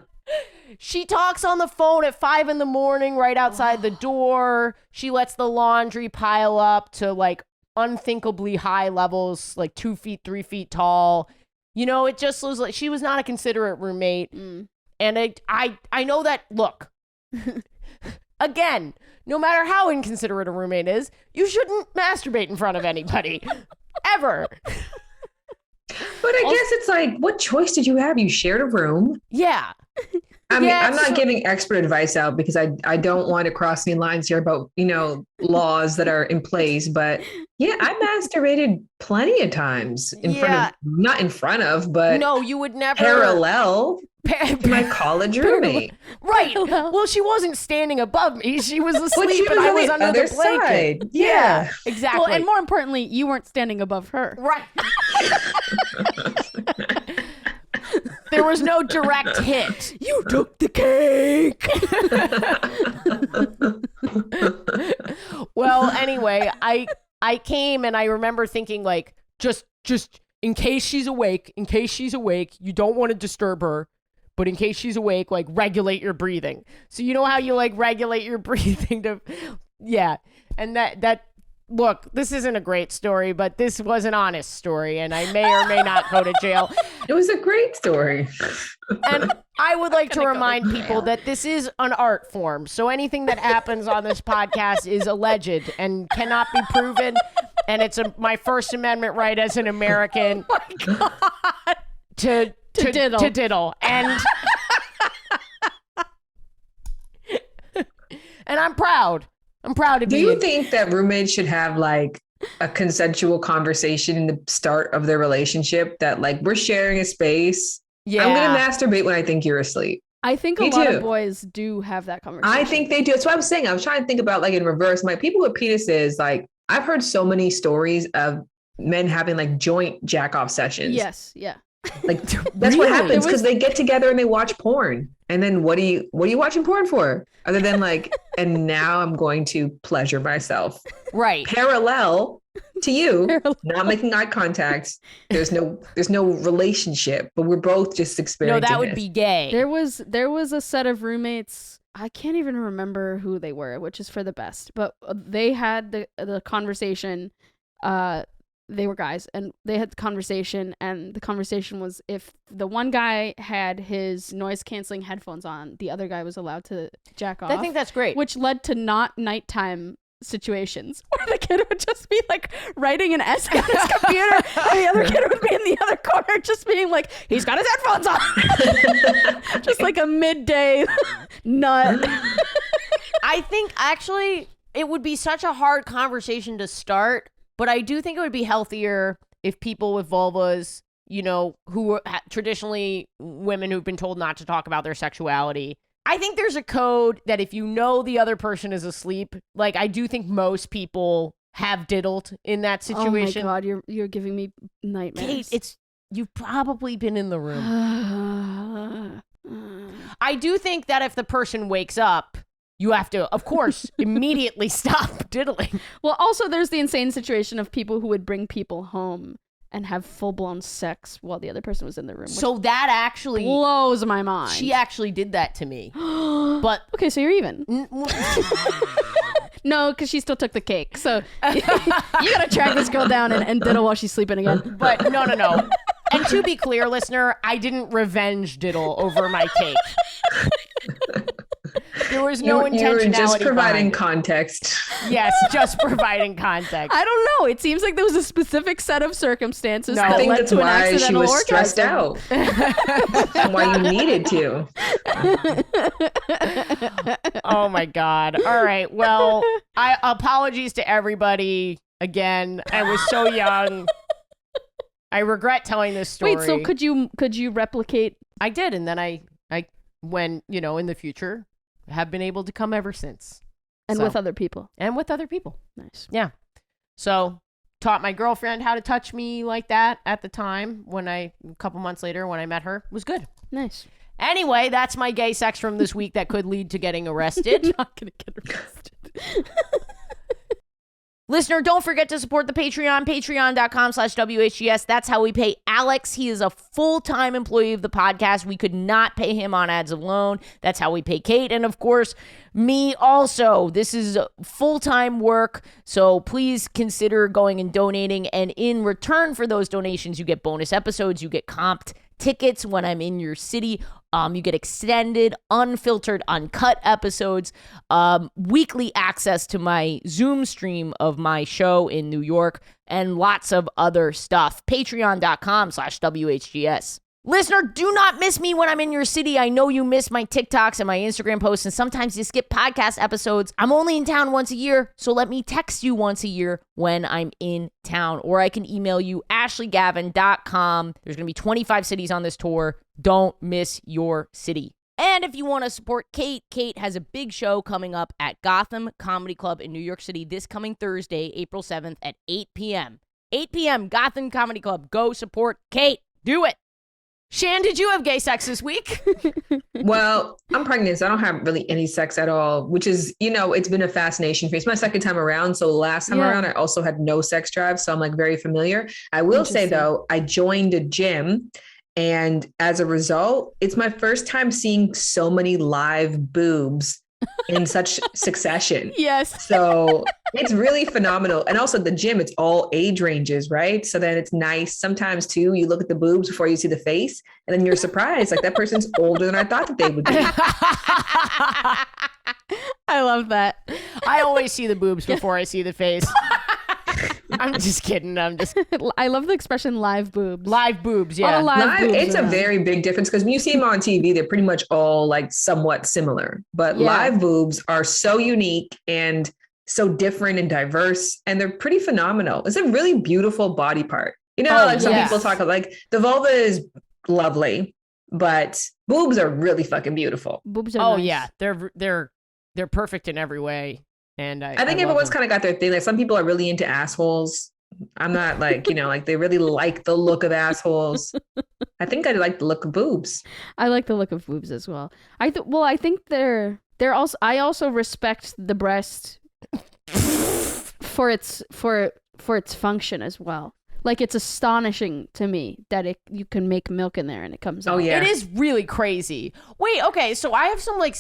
[SPEAKER 1] She talks on the phone at 5 a.m. right outside the door. She lets the laundry pile up to like unthinkably high levels, like 2 feet, 3 feet tall. You know, it just was like she was not a considerate roommate. And I know that, look, again, no matter how inconsiderate a roommate is, you shouldn't masturbate in front of anybody. Ever.
[SPEAKER 2] But I guess it's like, what choice did you have? You shared a room.
[SPEAKER 1] Yeah.
[SPEAKER 2] I mean, I'm not giving expert advice out because I don't want to cross any lines here about, laws that are in place. But yeah, I masturbated plenty of times not in front of, but
[SPEAKER 1] no, you would never
[SPEAKER 2] parallel to my college roommate.
[SPEAKER 1] Right. Well, she wasn't standing above me. She was asleep and I was under the blanket.
[SPEAKER 2] Side. Yeah,
[SPEAKER 1] exactly.
[SPEAKER 3] Well, and more importantly, you weren't standing above her.
[SPEAKER 1] Right. There was no direct hit. You took the cake. Well, anyway, I came and I remember thinking like, just in case she's awake, you don't want to disturb her. but in case she's awake, like regulate your breathing. So you know how you like regulate your breathing to, yeah. And that, look, this isn't a great story, but this was an honest story, and I may or may not go to jail.
[SPEAKER 2] It was a great story.
[SPEAKER 1] And I would like to remind people that this is an art form. So anything that happens on this podcast is alleged and cannot be proven. And it's my First Amendment right as an American to diddle. And and I'm proud. I'm proud to be.
[SPEAKER 2] Do you think that roommates should have like a consensual conversation in the start of their relationship that like we're sharing a space? Yeah. I'm going to masturbate when I think you're asleep.
[SPEAKER 3] I think a lot of boys do have that conversation.
[SPEAKER 2] I think they do. That's what I was saying. I was trying to think about like in reverse, like people with penises, like I've heard so many stories of men having like joint jack off sessions.
[SPEAKER 3] Yes. Yeah.
[SPEAKER 2] Like that's what happens because they get together and they watch porn. And then what are you watching porn for? Other than like, and now I'm going to pleasure myself.
[SPEAKER 1] Right.
[SPEAKER 2] Parallel to you, not making eye contact. There's no relationship, but we're both just experiencing.
[SPEAKER 1] No, that would be gay.
[SPEAKER 3] There was a set of roommates. I can't even remember who they were, which is for the best. But they had the conversation. They were guys, and they had the conversation, and the conversation was if the one guy had his noise canceling headphones on, the other guy was allowed to jack off.
[SPEAKER 1] I think that's great.
[SPEAKER 3] Which led to not nighttime situations where the kid would just be like writing an essay on his computer and the other kid would be in the other corner just being like, he's got his headphones on. Just like a midday nut.
[SPEAKER 1] I think actually it would be such a hard conversation to start, but I do think it would be healthier if people with vulvas, you know, who are traditionally women who've been told not to talk about their sexuality. I think there's a code that if you know the other person is asleep, like I do think most people have diddled in that situation.
[SPEAKER 3] Oh my God, you're giving me nightmares.
[SPEAKER 1] Kate, you've probably been in the room. I do think that if the person wakes up, you have to, of course, immediately stop diddling.
[SPEAKER 3] Well, also there's the insane situation of people who would bring people home and have full-blown sex while the other person was in the room.
[SPEAKER 1] So that actually
[SPEAKER 3] blows my mind.
[SPEAKER 1] She actually did that to me. But
[SPEAKER 3] okay, so you're even. No, because she still took the cake. So you gotta track this girl down and diddle while she's sleeping again.
[SPEAKER 1] But no. And to be clear, listener, I didn't revenge diddle over my cake. There was no intentionality.
[SPEAKER 2] You were just providing context.
[SPEAKER 1] Yes, just providing context.
[SPEAKER 3] I don't know. It seems like there was a specific set of circumstances that
[SPEAKER 2] I think
[SPEAKER 3] led
[SPEAKER 2] that's
[SPEAKER 3] to an
[SPEAKER 2] why she was
[SPEAKER 3] orgasm.
[SPEAKER 2] stressed out. And why you needed to.
[SPEAKER 1] Oh my God. All right. Well, apologies to everybody again. I was so young. I regret telling this story.
[SPEAKER 3] Wait, so could you replicate?
[SPEAKER 1] I did, and then I when, you know, in the future, have been able to come ever since.
[SPEAKER 3] And with other people.
[SPEAKER 1] And with other people.
[SPEAKER 3] Nice.
[SPEAKER 1] Yeah. So taught my girlfriend how to touch me like that at the time a couple months later when I met her. It was good.
[SPEAKER 3] Nice.
[SPEAKER 1] Anyway, that's my gay sex from this week that could lead to getting arrested.
[SPEAKER 3] You're not going to get arrested.
[SPEAKER 1] Listener, don't forget to support the Patreon, patreon.com/WHGS. That's how we pay Alex. He is a full-time employee of the podcast. We could not pay him on ads alone. That's how we pay Kate. And of course, me also. This is full-time work. So please consider going and donating. And in return for those donations, you get bonus episodes. You get comped tickets when I'm in your city. You get extended, unfiltered, uncut episodes, weekly access to my Zoom stream of my show in New York, and lots of other stuff. Patreon.com/WHGS. Listener, do not miss me when I'm in your city. I know you miss my TikToks and my Instagram posts, and sometimes you skip podcast episodes. I'm only in town once a year, so let me text you once a year when I'm in town. Or I can email you, ashleygavin.com. There's going to be 25 cities on this tour. Don't miss your city. And if you want to support Kate, Kate has a big show coming up at Gotham Comedy Club in New York City this coming Thursday, April 7th at 8 p.m. 8 p.m., Gotham Comedy Club. Go support Kate. Do it. Shan, did you have gay sex this week?
[SPEAKER 2] Well, I'm pregnant, so I don't have really any sex at all, which is, you know, it's been a fascination for me. It's my second time around. So last time around, I also had no sex drive. So I'm like very familiar. I will say though, I joined a gym And as a result, it's my first time seeing so many live boobs in such succession.
[SPEAKER 3] Yes.
[SPEAKER 2] So it's really phenomenal. And also the gym, it's all age ranges, right? So then it's nice. Sometimes too, you look at the boobs before you see the face, and then you're surprised, like that person's older than I thought that they would be.
[SPEAKER 3] I love that.
[SPEAKER 1] I always see the boobs before I see the face. I'm just kidding.
[SPEAKER 3] I love the expression live boobs.
[SPEAKER 1] Live boobs, yeah.
[SPEAKER 2] Live,
[SPEAKER 3] boobs
[SPEAKER 2] it's
[SPEAKER 3] around.
[SPEAKER 2] a very big difference because when you see them on TV, they're pretty much all like somewhat similar. But
[SPEAKER 3] Yeah.
[SPEAKER 2] live boobs are so unique and so different and diverse, and they're pretty phenomenal. It's a really beautiful body part. You know, like some
[SPEAKER 1] yes.
[SPEAKER 2] people talk like the vulva is lovely, but boobs are really fucking beautiful.
[SPEAKER 3] Boobs are nice.
[SPEAKER 1] Yeah, they're perfect in every way. And
[SPEAKER 2] I think everyone's kind of got their thing. Like some people are really into assholes. I'm not like, you know, like they really like the look of assholes. I think I like the look of boobs.
[SPEAKER 3] I like the look of boobs as well. I think they're also. I also respect the breast for its function as well. Like it's astonishing to me that you can make milk in there and it comes out.
[SPEAKER 2] Oh yeah,
[SPEAKER 1] it is really crazy. Wait, okay, so I have some like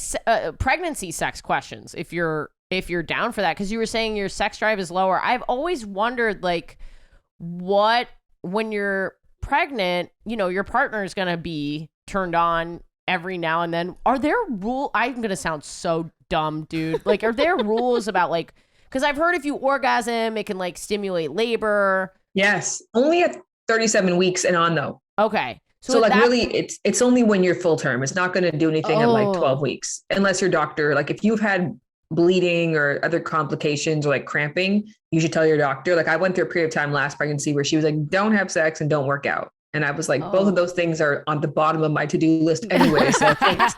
[SPEAKER 1] pregnancy sex questions. If you're down for that, because you were saying your sex drive is lower. I've always wondered, like, when you're pregnant, you know, your partner is going to be turned on every now and then. Are there I'm going to sound so dumb, dude. Like, are there rules about, like, because I've heard if you orgasm, it can, like, stimulate labor.
[SPEAKER 2] Yes. Only at 37 weeks and on, though.
[SPEAKER 1] Okay.
[SPEAKER 2] So like really, it's only when you're full term. It's not going to do anything at like 12 weeks, unless your doctor, like if you've had bleeding or other complications or like cramping, you should tell your doctor. Like I went through a period of time last pregnancy where she was like, don't have sex and don't work out. And I was like, both of those things are on the bottom of my to-do list anyway. So thanks.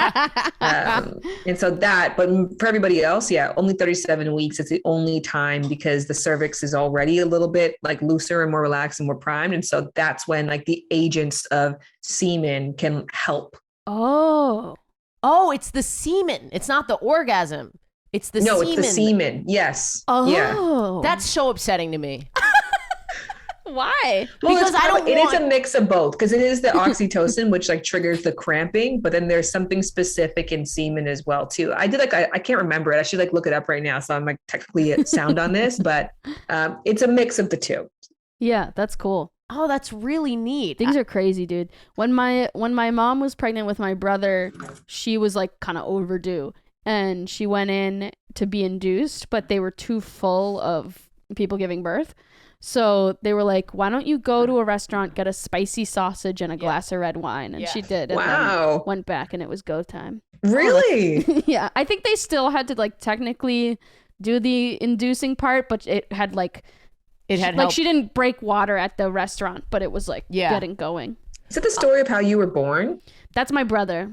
[SPEAKER 2] And so that, but for everybody else, yeah, only 37 weeks. It's the only time because the cervix is already a little bit like looser and more relaxed and more primed. And so that's when like the agents of semen can help.
[SPEAKER 3] Oh,
[SPEAKER 1] it's the semen. It's not the orgasm. It's the semen.
[SPEAKER 2] No, it's the semen. Yes.
[SPEAKER 3] Oh,
[SPEAKER 2] yeah.
[SPEAKER 1] That's so upsetting to me.
[SPEAKER 3] Why?
[SPEAKER 2] Well,
[SPEAKER 1] Because
[SPEAKER 2] it is a mix of both because it is the oxytocin, which like triggers the cramping, but then there's something specific in semen as well too. I can't remember it. I should like look it up right now. So I'm like technically sound on this, but it's a mix of the two.
[SPEAKER 3] Yeah, that's cool.
[SPEAKER 1] Oh, that's really neat.
[SPEAKER 3] Things are crazy, dude. When my mom was pregnant with my brother, she was like kind of overdue. And she went in to be induced, but they were too full of people giving birth. So they were like, why don't you go to a restaurant, get a spicy sausage and a glass of red wine? And she did. And then went back and it was go time.
[SPEAKER 2] Really?
[SPEAKER 3] Yeah. I think they still had to like technically do the inducing part, but it had like, she didn't break water at the restaurant, but it was like getting going.
[SPEAKER 2] Is that the story of how you were born?
[SPEAKER 3] That's my brother.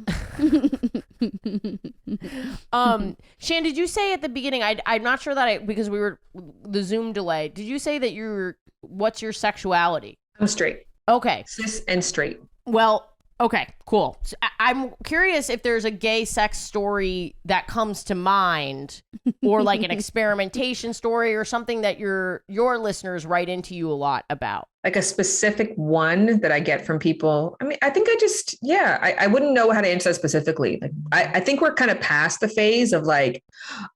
[SPEAKER 1] Shan, did you say at the beginning, I'm not sure that because we were the Zoom delay, did you say that what's your sexuality?
[SPEAKER 2] I'm straight.
[SPEAKER 1] Okay.
[SPEAKER 2] Cis and straight.
[SPEAKER 1] Well, okay, cool. So I'm curious if there's a gay sex story that comes to mind or like an experimentation story or something that your listeners write into you a lot about.
[SPEAKER 2] Like a specific one that I get from people. I mean, I think I wouldn't know how to answer that specifically. Like, I think we're kind of past the phase of like,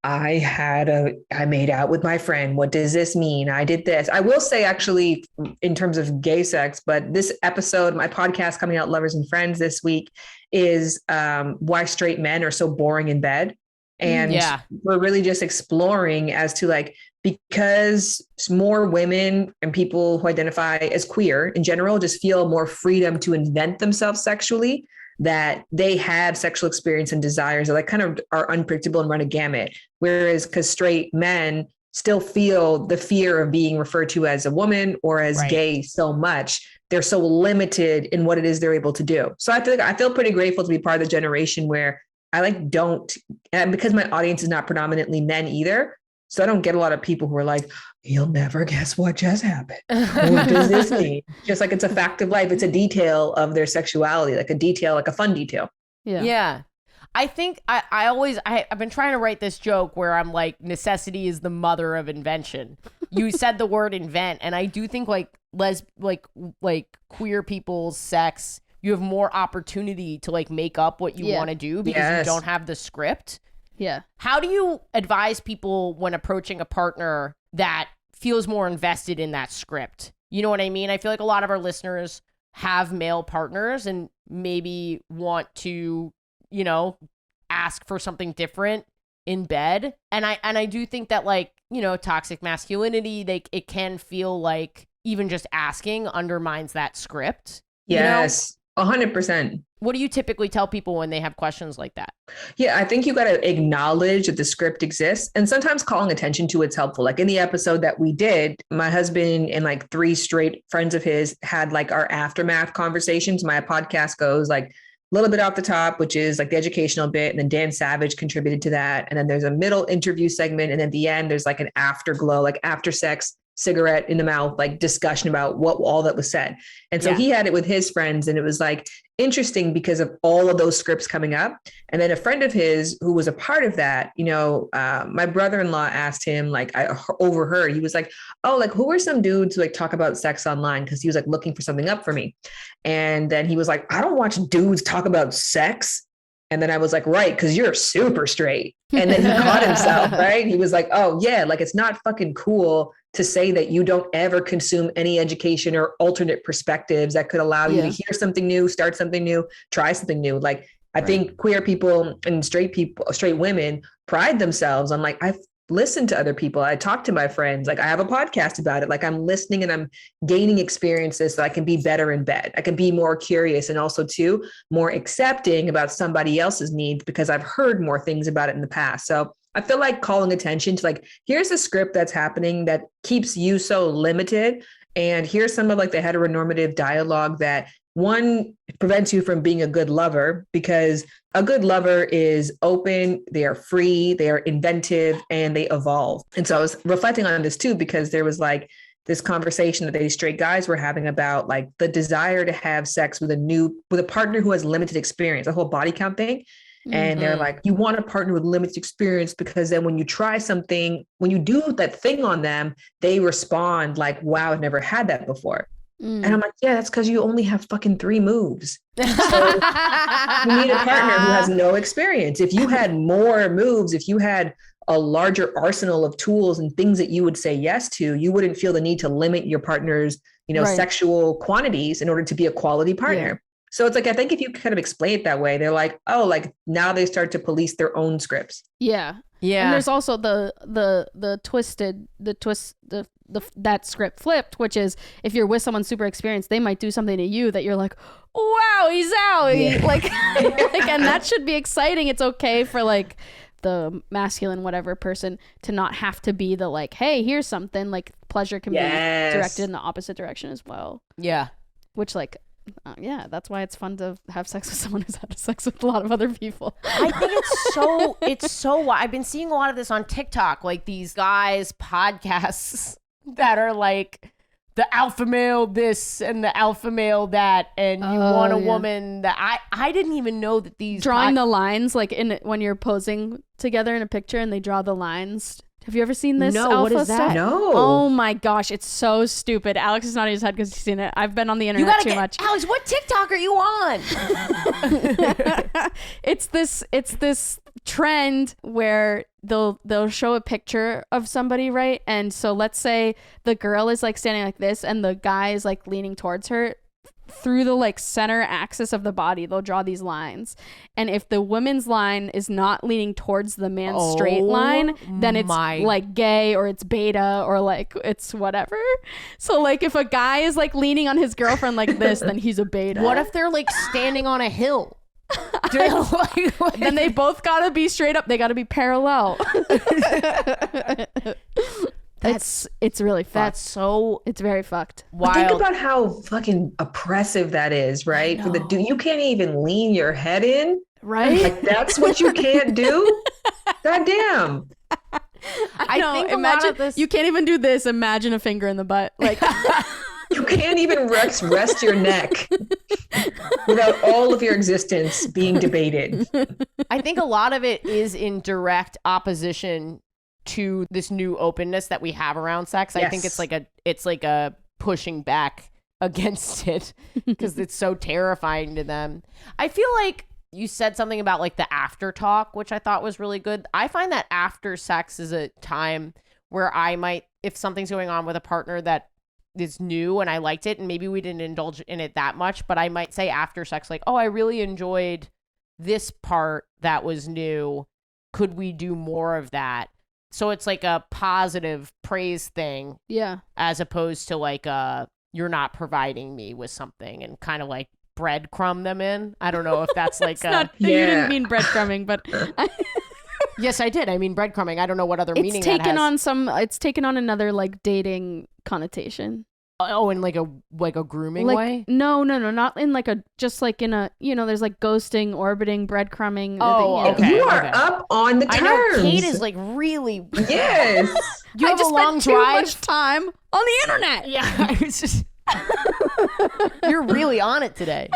[SPEAKER 2] I made out with my friend. What does this mean? I did this. I will say actually in terms of gay sex, but this episode, my podcast coming out, Lovers and Friends this week is why straight men are so boring in bed. And we're really just exploring as to like, because more women and people who identify as queer in general just feel more freedom to invent themselves sexually, that they have sexual experience and desires that like kind of are unpredictable and run a gamut. Whereas because straight men still feel the fear of being referred to as a woman or as gay so much, they're so limited in what it is they're able to do. So I feel pretty grateful to be part of the generation where I like don't, and because my audience is not predominantly men either. So I don't get a lot of people who are like, you'll never guess what just happened. What does this mean? Just like it's a fact of life. It's a detail of their sexuality, like a fun detail.
[SPEAKER 3] Yeah.
[SPEAKER 1] Yeah. I think I've been trying to write this joke where I'm like, necessity is the mother of invention. You said the word invent. And I do think like queer people's sex you have more opportunity to like make up what you want to do because you don't have the script.
[SPEAKER 3] Yeah.
[SPEAKER 1] How do you advise people when approaching a partner that feels more invested in that script? You know what I mean? I feel like a lot of our listeners have male partners and maybe want to, you know, ask for something different in bed. And I do think that, like, you know, toxic masculinity, it can feel like even just asking undermines that script.
[SPEAKER 2] Yes, 100%.
[SPEAKER 1] What do you typically tell people when they have questions like that?
[SPEAKER 2] Yeah, I think you got to acknowledge that the script exists, and sometimes calling attention to it's helpful. Like in the episode that we did, my husband and like 3 straight friends of his had like our aftermath conversations. My podcast goes like a little bit off the top, which is like the educational bit. And then Dan Savage contributed to that. And then there's a middle interview segment. And at the end, there's like an afterglow, like after sex, cigarette in the mouth, like discussion about what all that was said. And so he had it with his friends, and it was like interesting because of all of those scripts coming up. And then a friend of his who was a part of that, you know, my brother-in-law asked him, like, I overheard, he was like, oh, like, who are some dudes who like talk about sex online? Because he was like looking for something up for me. And then he was like, I don't watch dudes talk about sex. And then I was like, right, because you're super straight. And then he caught himself, right? He was like, oh yeah, like it's not fucking cool to say that you don't ever consume any education or alternate perspectives that could allow you to hear something new, start something new, try something new. Like I think queer people and straight women pride themselves on like, I've listened to other people. I talk to my friends, like I have a podcast about it. Like I'm listening and I'm gaining experiences so I can be better in bed. I can be more curious and also too, more accepting about somebody else's needs because I've heard more things about it in the past. So I feel like calling attention to like, here's a script that's happening that keeps you so limited. And here's some of like the heteronormative dialogue that one prevents you from being a good lover, because a good lover is open, they are free, they are inventive, and they evolve. And so I was reflecting on this too, because there was like this conversation that these straight guys were having about like the desire to have sex with a partner who has limited experience, a whole body count thing. And they're like, you want a partner with limited experience because then when you try something, when you do that thing on them, they respond like, wow, I've never had that before. And I'm like, yeah, that's because you only have fucking 3 moves. So you need a partner who has no experience. If you had more moves, if you had a larger arsenal of tools and things that you would say yes to, you wouldn't feel the need to limit your partner's, you know, sexual quantities in order to be a quality partner. Yeah. So it's like, I think if you kind of explain it that way, they're like, oh, like now they start to police their own scripts.
[SPEAKER 3] Yeah. Yeah. And there's also the that script flipped, which is if you're with someone super experienced, they might do something to you that you're like, wow, he's out. Like, and that should be exciting. It's okay for like the masculine whatever person to not have to be the like, hey, here's something. Like pleasure can be directed in the opposite direction as well. Yeah. Which like, that's why it's fun to have sex with someone who's had sex with a lot of other people.
[SPEAKER 1] I think it's so I've been seeing a lot of this on TikTok, like these guys podcasts that are like the alpha male this and the alpha male that, and you want a woman that I didn't even know that these
[SPEAKER 3] drawing the lines like in when you're posing together in a picture and they draw the lines. Have you ever seen this?
[SPEAKER 1] No,
[SPEAKER 3] alpha
[SPEAKER 1] what is that?
[SPEAKER 3] Stuff?
[SPEAKER 2] No.
[SPEAKER 3] Oh my gosh, it's so stupid. Alex is nodding his head because he's seen it. I've been on the internet too much.
[SPEAKER 1] Alex, what TikTok are you on?
[SPEAKER 3] It's this trend where they'll show a picture of somebody, right? And so let's say the girl is like standing like this and the guy is like leaning towards her. Through the like center axis of the body, they'll draw these lines, and if the woman's line is not leaning towards the man's straight line, then it's like gay or it's beta or like it's whatever. So like if a guy is like leaning on his girlfriend like this, then he's a beta.
[SPEAKER 1] What if they're like standing on a hill?
[SPEAKER 3] Then they both gotta be straight up. They gotta be parallel. It's really fucked. It's very fucked.
[SPEAKER 2] Wild. Think about how fucking oppressive that is, right? For the dude, you can't even lean your head in,
[SPEAKER 3] right?
[SPEAKER 2] Like that's what you can't do. God damn.
[SPEAKER 3] I think imagine this. You can't even do this. Imagine a finger in the butt, like.
[SPEAKER 2] You can't even rest your neck without all of your existence being debated.
[SPEAKER 1] I think a lot of it is in direct opposition to this new openness that we have around sex. Yes. I think it's like a pushing back against it because it's so terrifying to them. I feel like you said something about like the after talk, which I thought was really good. I find that after sex is a time where I might, if something's going on with a partner that is new and I liked it and maybe we didn't indulge in it that much, but I might say after sex, like, oh, I really enjoyed this part that was new. Could we do more of that? So it's like a positive praise thing.
[SPEAKER 3] Yeah.
[SPEAKER 1] As opposed to like, you're not providing me with something and kind of like breadcrumb them in. I don't know if that's like
[SPEAKER 3] You didn't mean breadcrumbing, but
[SPEAKER 1] yes, I did. I mean breadcrumbing. I don't know what other meaning
[SPEAKER 3] it's
[SPEAKER 1] that
[SPEAKER 3] taken
[SPEAKER 1] has.
[SPEAKER 3] it's taken on another like dating connotation.
[SPEAKER 1] Oh, in like a grooming
[SPEAKER 3] Like,
[SPEAKER 1] way?
[SPEAKER 3] No, not in like a, just like in a, there's like ghosting, orbiting, breadcrumbing.
[SPEAKER 1] Oh, okay.
[SPEAKER 2] You are up on the terms.
[SPEAKER 1] I know Kate is like really.
[SPEAKER 2] Yes.
[SPEAKER 1] You have
[SPEAKER 3] I just
[SPEAKER 1] a long
[SPEAKER 3] spent too
[SPEAKER 1] drive.
[SPEAKER 3] much time on the internet.
[SPEAKER 1] Yeah, I was just. You're really on it today.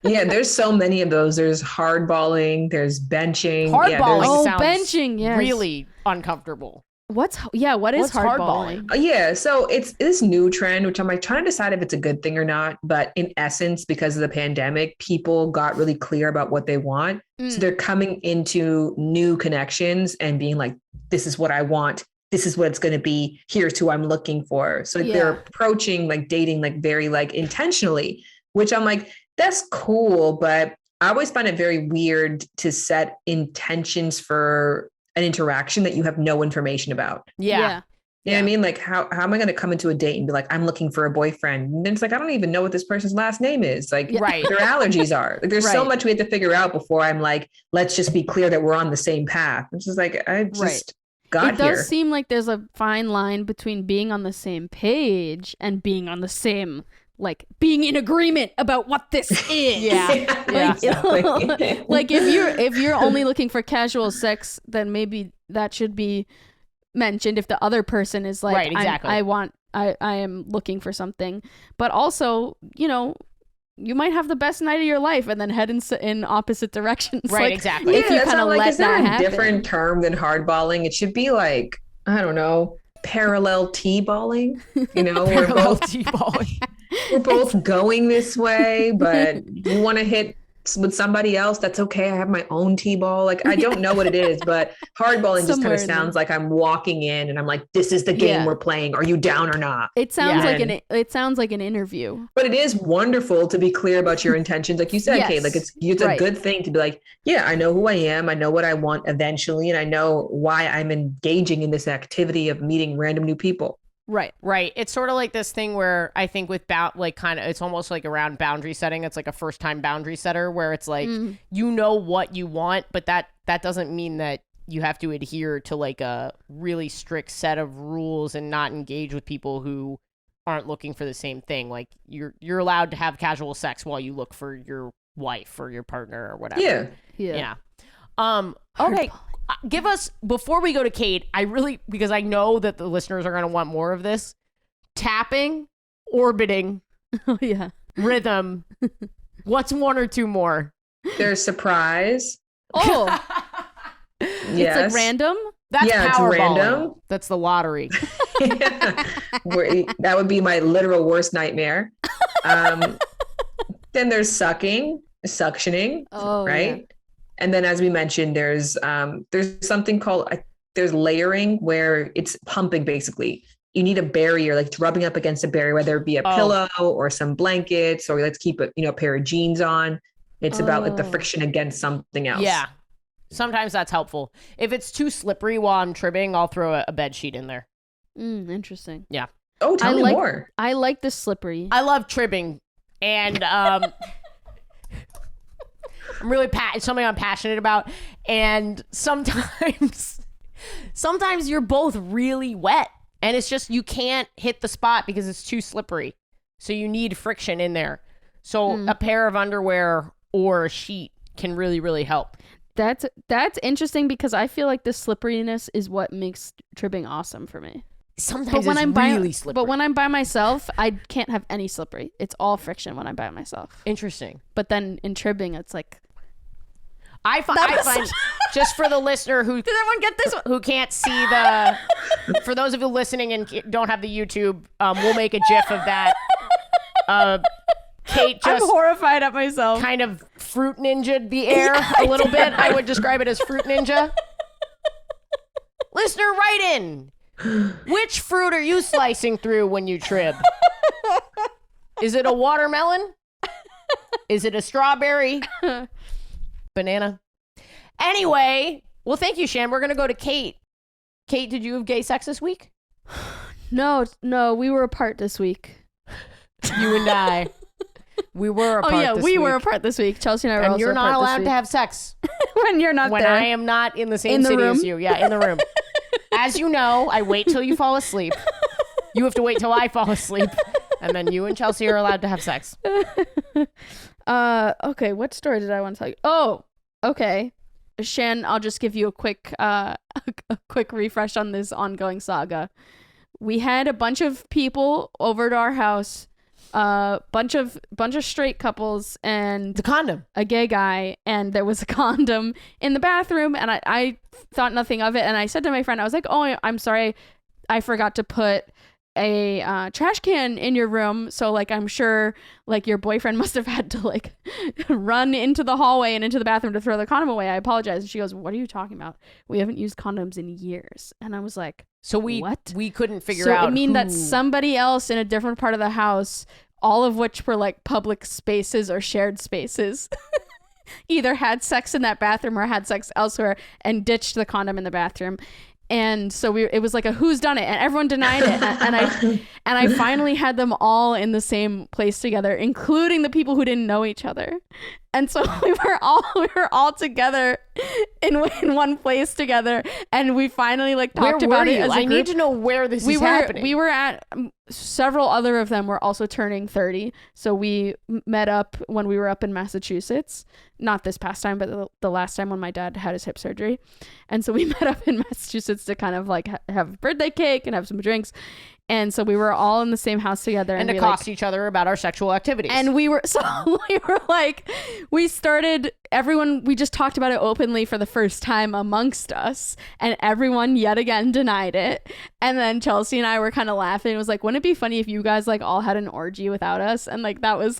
[SPEAKER 2] Yeah, there's so many of those. There's hardballing, there's benching.
[SPEAKER 1] Hardballing sounds
[SPEAKER 3] benching, yes.
[SPEAKER 1] really uncomfortable.
[SPEAKER 3] What is
[SPEAKER 1] What's
[SPEAKER 3] hardballing?
[SPEAKER 2] Yeah, so it's this new trend, which I'm like trying to decide if it's a good thing or not. But in essence, because of the pandemic, people got really clear about what they want. So they're coming into new connections and being like, this is what I want. This is what it's going to be. Here's who I'm looking for. So they're approaching like dating, like very like intentionally, which I'm like, that's cool. But I always find it very weird to set intentions for an interaction that you have no information about.
[SPEAKER 1] Yeah.
[SPEAKER 2] You know what I mean? Like, how am I going to come into a date and be like, I'm looking for a boyfriend? And then it's like, I don't even know what this person's last name is. Like,
[SPEAKER 1] Right.
[SPEAKER 2] their allergies are. Like, there's so
[SPEAKER 1] Right.
[SPEAKER 2] much we have to figure out before I'm like, let's just be clear that we're on the same path. It's just like, I just got
[SPEAKER 3] It does
[SPEAKER 2] here.
[SPEAKER 3] seem like there's a fine line between being on the same page and being on the same, like, being in agreement about what this is.
[SPEAKER 1] Yeah. Yeah.
[SPEAKER 2] Exactly.
[SPEAKER 3] Like if you're only looking for casual sex, then maybe that should be mentioned. If the other person is like,
[SPEAKER 1] Right, exactly.
[SPEAKER 3] I am looking for something, but also, you might have the best night of your life and then head in opposite directions.
[SPEAKER 1] Right,
[SPEAKER 3] Like,
[SPEAKER 1] exactly.
[SPEAKER 3] If you
[SPEAKER 2] that's
[SPEAKER 3] kind of
[SPEAKER 2] not like,
[SPEAKER 3] let
[SPEAKER 2] is there
[SPEAKER 3] that
[SPEAKER 2] a
[SPEAKER 3] happen.
[SPEAKER 2] different term than hardballing? It should be like, I don't know, parallel T-balling.
[SPEAKER 1] Parallel T-balling.
[SPEAKER 2] We're both going this way, but you want to hit with somebody else, that's okay. I have my own T-ball. Like, I don't know what it is, but hardballing just kind
[SPEAKER 3] Somewhere
[SPEAKER 2] of
[SPEAKER 3] in
[SPEAKER 2] sounds like I'm walking in and I'm like, this is the game we're playing. Are you down or not?
[SPEAKER 3] It sounds
[SPEAKER 1] Yeah.
[SPEAKER 3] it sounds like an interview.
[SPEAKER 2] But it is wonderful to be clear about your intentions. Like you said,
[SPEAKER 3] Yes.
[SPEAKER 2] Kate, like it's a
[SPEAKER 3] Right.
[SPEAKER 2] good thing to be like, yeah, I know who I am. I know what I want eventually. And I know why I'm engaging in this activity of meeting random new people.
[SPEAKER 3] Right.
[SPEAKER 1] Right. It's sort of like this thing where I think with it's almost like around boundary setting. It's like a first time boundary setter where it's like, you know what you want, but that doesn't mean that you have to adhere to like a really strict set of rules and not engage with people who aren't looking for the same thing. Like you're allowed to have casual sex while you look for your wife or your partner or whatever.
[SPEAKER 2] Yeah.
[SPEAKER 3] Yeah.
[SPEAKER 1] Okay. Give us, before we go to Kate, because I know that the listeners are going to want more of this, tapping, orbiting,
[SPEAKER 3] Oh yeah.
[SPEAKER 1] rhythm. What's one or two more?
[SPEAKER 2] There's surprise.
[SPEAKER 3] Oh,
[SPEAKER 2] Yes.
[SPEAKER 3] it's like random.
[SPEAKER 1] That's
[SPEAKER 2] Yeah, it's
[SPEAKER 1] Powerball.
[SPEAKER 2] random.
[SPEAKER 1] That's the lottery.
[SPEAKER 2] That would be my literal worst nightmare. Then there's suctioning,
[SPEAKER 3] Oh,
[SPEAKER 2] right? And then, as we mentioned, there's something called there's layering where it's pumping. Basically, you need a barrier, like it's rubbing up against a barrier, whether it be a pillow or some blankets, or let's keep a pair of jeans on. It's about like the friction against something else.
[SPEAKER 1] Yeah. Sometimes that's helpful. If it's too slippery while I'm trimming, I'll throw a bed sheet in there.
[SPEAKER 3] Interesting.
[SPEAKER 1] Yeah.
[SPEAKER 2] Oh, tell me more.
[SPEAKER 3] I like the slippery.
[SPEAKER 1] I love trimming, and I'm really it's something I'm passionate about. And sometimes you're both really wet, and it's just you can't hit the spot because it's too slippery. So you need friction in there. So a pair of underwear or a sheet can really, really help.
[SPEAKER 3] That's interesting because I feel like the slipperiness is what makes tripping awesome for me.
[SPEAKER 1] Sometimes it's really slippery.
[SPEAKER 3] But when I'm by myself, I can't have any slippery. It's all friction when I'm by myself.
[SPEAKER 1] Interesting.
[SPEAKER 3] But then in tripping, it's like,
[SPEAKER 1] I find just for the listener who
[SPEAKER 3] Did everyone get this one?
[SPEAKER 1] who can't see for those of you listening and don't have the YouTube, we'll make a GIF of that. Kate just
[SPEAKER 3] I'm horrified at myself.
[SPEAKER 1] kind of fruit ninja'd the air a little bit. I would describe it as fruit ninja. Listener, write in. Which fruit are you slicing through when you trib? Is it a watermelon? Is it a strawberry? Banana? Anyway, well, thank you, Shan. We're going to go to Kate. Kate, did you have gay sex this week?
[SPEAKER 3] No, we were apart this week.
[SPEAKER 1] You and I. We were apart this week.
[SPEAKER 3] We were apart this week. Chelsea and I were
[SPEAKER 1] And
[SPEAKER 3] also
[SPEAKER 1] you're not
[SPEAKER 3] apart this
[SPEAKER 1] allowed
[SPEAKER 3] week.
[SPEAKER 1] to have sex.
[SPEAKER 3] When you're not
[SPEAKER 1] when
[SPEAKER 3] there.
[SPEAKER 1] I am not in the same
[SPEAKER 3] In the
[SPEAKER 1] city
[SPEAKER 3] room?
[SPEAKER 1] as you. Yeah, in the room. As you know, I wait till you fall asleep. You have to wait till I fall asleep. And then you and Chelsea are allowed to have sex.
[SPEAKER 3] Okay, what story did I want to tell you? Oh, okay. Shan, I'll just give you a quick refresh on this ongoing saga. We had a bunch of people over to our house, bunch of straight couples and
[SPEAKER 1] The condom.
[SPEAKER 3] a gay guy, and there was a condom in the bathroom, and I thought nothing of it, and I said to my friend, I was like, oh, I'm sorry, I forgot to put a trash can in your room, so like I'm sure like your boyfriend must have had to like run into the hallway and into the bathroom to throw the condom away. I apologize. And she goes, what are you talking about? We haven't used condoms in years. And I was like,
[SPEAKER 1] So we
[SPEAKER 3] what?
[SPEAKER 1] we couldn't figure
[SPEAKER 3] So
[SPEAKER 1] out
[SPEAKER 3] it mean that
[SPEAKER 1] who-
[SPEAKER 3] somebody else in a different part of the house, all of which were like public spaces or shared spaces, either had sex in that bathroom or had sex elsewhere and ditched the condom in the bathroom. And so it was like a who's done it, and everyone denied it. And I finally had them all in the same place together, including the people who didn't know each other. And so we were all together in one place together, and we finally like talked
[SPEAKER 1] Where
[SPEAKER 3] about
[SPEAKER 1] were
[SPEAKER 3] it
[SPEAKER 1] you?
[SPEAKER 3] as a
[SPEAKER 1] I
[SPEAKER 3] group.
[SPEAKER 1] need to know where this is happening.
[SPEAKER 3] We were at several other of them were also turning 30. So we met up when we were up in Massachusetts, not this past time, but the last time when my dad had his hip surgery. And so we met up in Massachusetts to kind of like have a birthday cake and have some drinks. And so we were all in the same house together,
[SPEAKER 1] and
[SPEAKER 3] we
[SPEAKER 1] accost each other about our sexual activities.
[SPEAKER 3] and we were like, we just talked about it openly for the first time amongst us, and everyone yet again denied it. And then Chelsea and I were kind of laughing. It was like, wouldn't it be funny if you guys like all had an orgy without us? And like, that was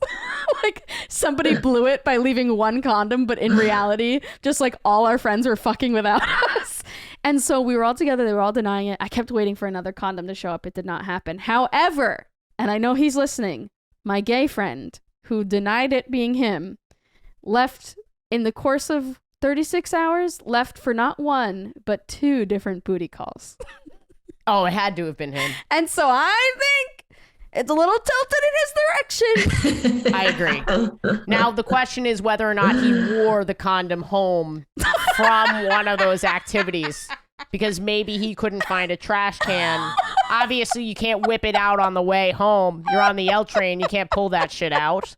[SPEAKER 3] like somebody blew it by leaving one condom, but in reality, just like all our friends were fucking without us. And so we were all together. They were all denying it. I kept waiting for another condom to show up. It did not happen. However, and I know he's listening, my gay friend who denied it being him left in the course of 36 hours, left for not one, but 2 different booty calls.
[SPEAKER 1] Oh, it had to have been him.
[SPEAKER 3] And so I think it's a little tilted in his direction.
[SPEAKER 1] I agree. Now, the question is whether or not he wore the condom home from one of those activities, because maybe he couldn't find a trash can. Obviously, you can't whip it out on the way home. You're on the L train. You can't pull that shit out.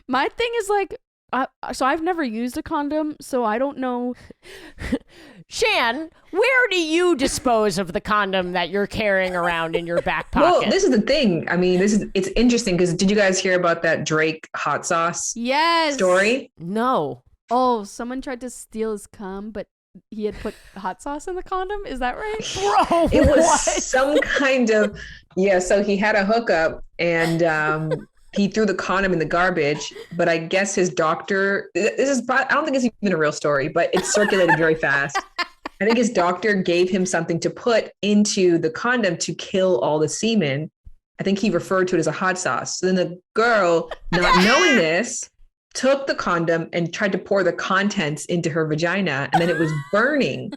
[SPEAKER 3] My thing is like, so I've never used a condom, so I don't know.
[SPEAKER 1] Shan, where do you dispose of the condom that you're carrying around in your back pocket?
[SPEAKER 2] Well, this is the thing. I mean, it's interesting because did you guys hear about that Drake hot sauce
[SPEAKER 3] Yes.
[SPEAKER 2] story?
[SPEAKER 1] No.
[SPEAKER 3] Oh, someone tried to steal his cum, but he had put hot sauce in the condom. Is that right?
[SPEAKER 1] Bro,
[SPEAKER 2] It was
[SPEAKER 1] what?
[SPEAKER 2] some kind of, so he had a hookup and he threw the condom in the garbage, but I guess his doctor, I don't think it's even a real story, but it circulated very fast. I think his doctor gave him something to put into the condom to kill all the semen. I think he referred to it as a hot sauce. So then the girl, not knowing this, took the condom and tried to pour the contents into her vagina, and then it was burning.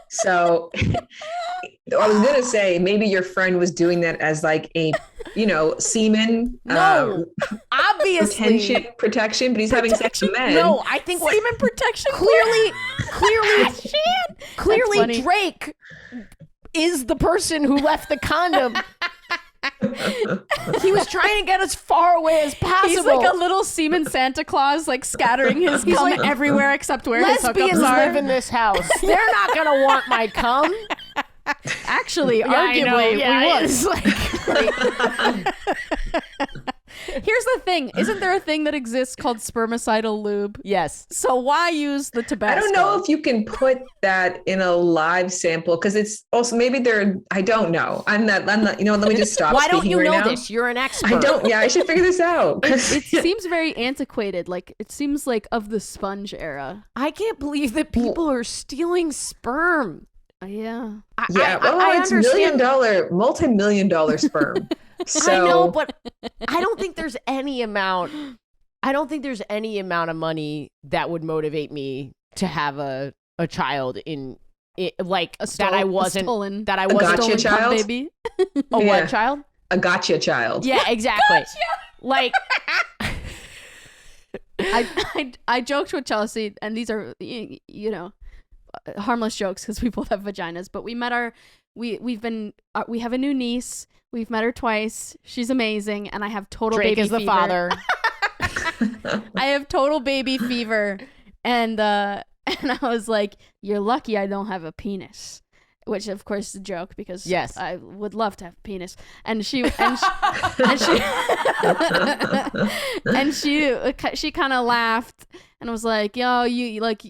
[SPEAKER 2] So I was going to say, maybe your friend was doing that as like a, semen
[SPEAKER 1] No, obviously.
[SPEAKER 2] protection, but he's having sex with men.
[SPEAKER 1] No, I think
[SPEAKER 3] Semen protection.
[SPEAKER 1] clearly
[SPEAKER 3] funny.
[SPEAKER 1] Drake is the person who left the condom. He was trying to get as far away as possible.
[SPEAKER 3] He's like a little semen Santa Claus, like scattering his cum
[SPEAKER 1] like,
[SPEAKER 3] everywhere except where his
[SPEAKER 1] lesbians
[SPEAKER 3] hookups are.
[SPEAKER 1] live in this house. They're not gonna want my cum.
[SPEAKER 3] Actually,
[SPEAKER 1] Yeah, I know,
[SPEAKER 3] arguably,
[SPEAKER 1] yeah,
[SPEAKER 3] we would.
[SPEAKER 1] it's like,
[SPEAKER 3] Here's the thing. Isn't there a thing that exists called spermicidal lube?
[SPEAKER 1] Yes.
[SPEAKER 3] So why use the Tabasco?
[SPEAKER 2] I don't know if you can put that in a live sample because it's also maybe I don't know. I'm not, let me just stop.
[SPEAKER 1] Why don't you
[SPEAKER 2] right
[SPEAKER 1] know
[SPEAKER 2] now.
[SPEAKER 1] this? You're an expert.
[SPEAKER 2] I don't. Yeah, I should figure this out.
[SPEAKER 3] It seems very antiquated. Like it seems like of the sponge era.
[SPEAKER 1] I can't believe that people are stealing sperm.
[SPEAKER 3] Yeah.
[SPEAKER 1] I
[SPEAKER 2] it's
[SPEAKER 1] understand.
[SPEAKER 2] multi-million-dollar sperm. So
[SPEAKER 1] I know, but I don't think there's any amount. I don't think there's any amount of money that would motivate me to have a child in it, like that I wasn't
[SPEAKER 2] gotcha child?
[SPEAKER 3] baby.
[SPEAKER 1] A what child?
[SPEAKER 2] A gotcha child.
[SPEAKER 1] Yeah, exactly.
[SPEAKER 3] Gotcha.
[SPEAKER 1] Like
[SPEAKER 3] I joked with Chelsea, and these are harmless jokes because we both have vaginas. But we met we have a new niece. We've met her twice. She's amazing, and I have total
[SPEAKER 1] Drake
[SPEAKER 3] baby
[SPEAKER 1] is the
[SPEAKER 3] fever.
[SPEAKER 1] father.
[SPEAKER 3] I have total baby fever, and I was like, "You're lucky I don't have a penis," which of course is a joke because
[SPEAKER 1] yes,
[SPEAKER 3] I would love to have a penis. And she kind of laughed and was like, "Yo, you like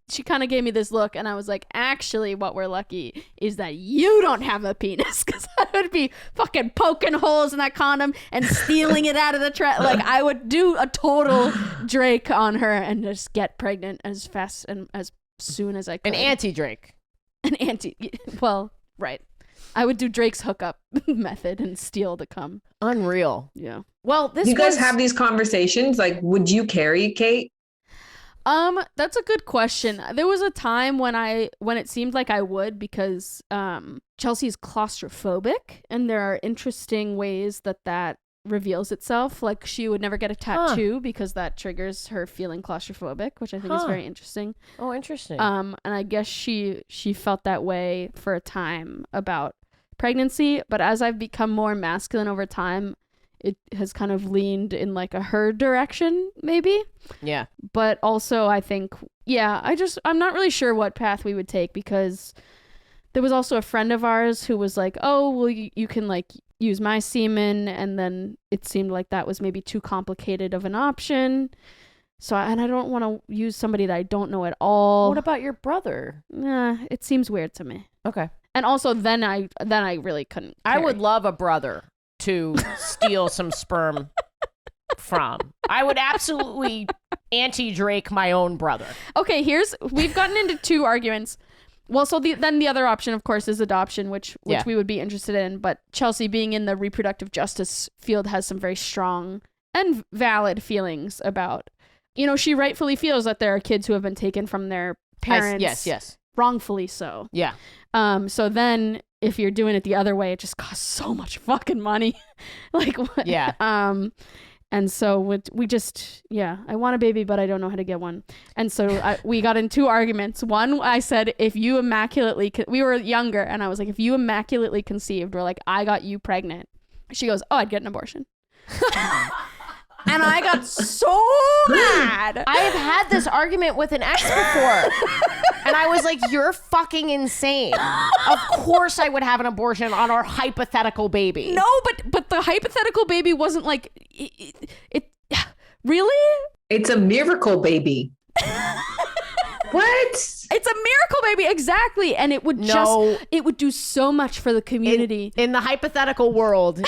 [SPEAKER 3] She kind of gave me this look, and I was like, actually, what we're lucky is that you don't have a penis, because I would be fucking poking holes in that condom and stealing it out of the like, I would do a total Drake on her and just get pregnant as fast and as soon as I could.
[SPEAKER 1] An anti-Drake.
[SPEAKER 3] Well, right. I would do Drake's hookup method and steal the cum.
[SPEAKER 1] Unreal.
[SPEAKER 3] Yeah.
[SPEAKER 1] Well,
[SPEAKER 2] you guys have these conversations? Like, would you carry, Kate?
[SPEAKER 3] That's a good question. There was a time when it seemed like I would, because Chelsea's claustrophobic, and there are interesting ways that reveals itself. Like, she would never get a tattoo because that triggers her feeling claustrophobic, which I think is very interesting.
[SPEAKER 1] Oh, interesting.
[SPEAKER 3] And I guess she felt that way for a time about pregnancy, but as I've become more masculine over time, it has kind of leaned in like a her direction, maybe.
[SPEAKER 1] Yeah. But
[SPEAKER 3] also I think, I'm not really sure what path we would take, because there was also a friend of ours who was like, oh, well, you can like use my semen. And then it seemed like that was maybe too complicated of an option. So, and I don't want to use somebody that I don't know at all.
[SPEAKER 1] What about your brother?
[SPEAKER 3] It seems weird to me.
[SPEAKER 1] Okay.
[SPEAKER 3] And also then I really couldn't carry.
[SPEAKER 1] I would love a brother to steal some sperm from. I would absolutely anti-Drake my own brother.
[SPEAKER 3] Okay, we've gotten into two arguments. Well, so then the other option, of course, is adoption, which we would be interested in. But Chelsea, being in the reproductive justice field, has some very strong and valid feelings about, she rightfully feels that there are kids who have been taken from their parents.
[SPEAKER 1] Yes. Wrongfully
[SPEAKER 3] so.
[SPEAKER 1] Yeah.
[SPEAKER 3] So then, if you're doing it the other way, it just costs so much fucking money. Like, what?
[SPEAKER 1] Yeah.
[SPEAKER 3] And so we just, I want a baby, but I don't know how to get one. And so we got in two arguments. One, I said, if you we were younger, and I was like, if you immaculately conceived, or like, I got you pregnant. She goes, oh, I'd get an abortion. And I got so mad.
[SPEAKER 1] I have had this argument with an ex before. And I was like, you're fucking insane. Of course I would have an abortion on our hypothetical baby.
[SPEAKER 3] No, but the hypothetical baby wasn't like, it really?
[SPEAKER 2] It's a miracle baby. What?
[SPEAKER 3] It's a miracle baby, exactly. And it would it would do so much for the community.
[SPEAKER 1] In the hypothetical world.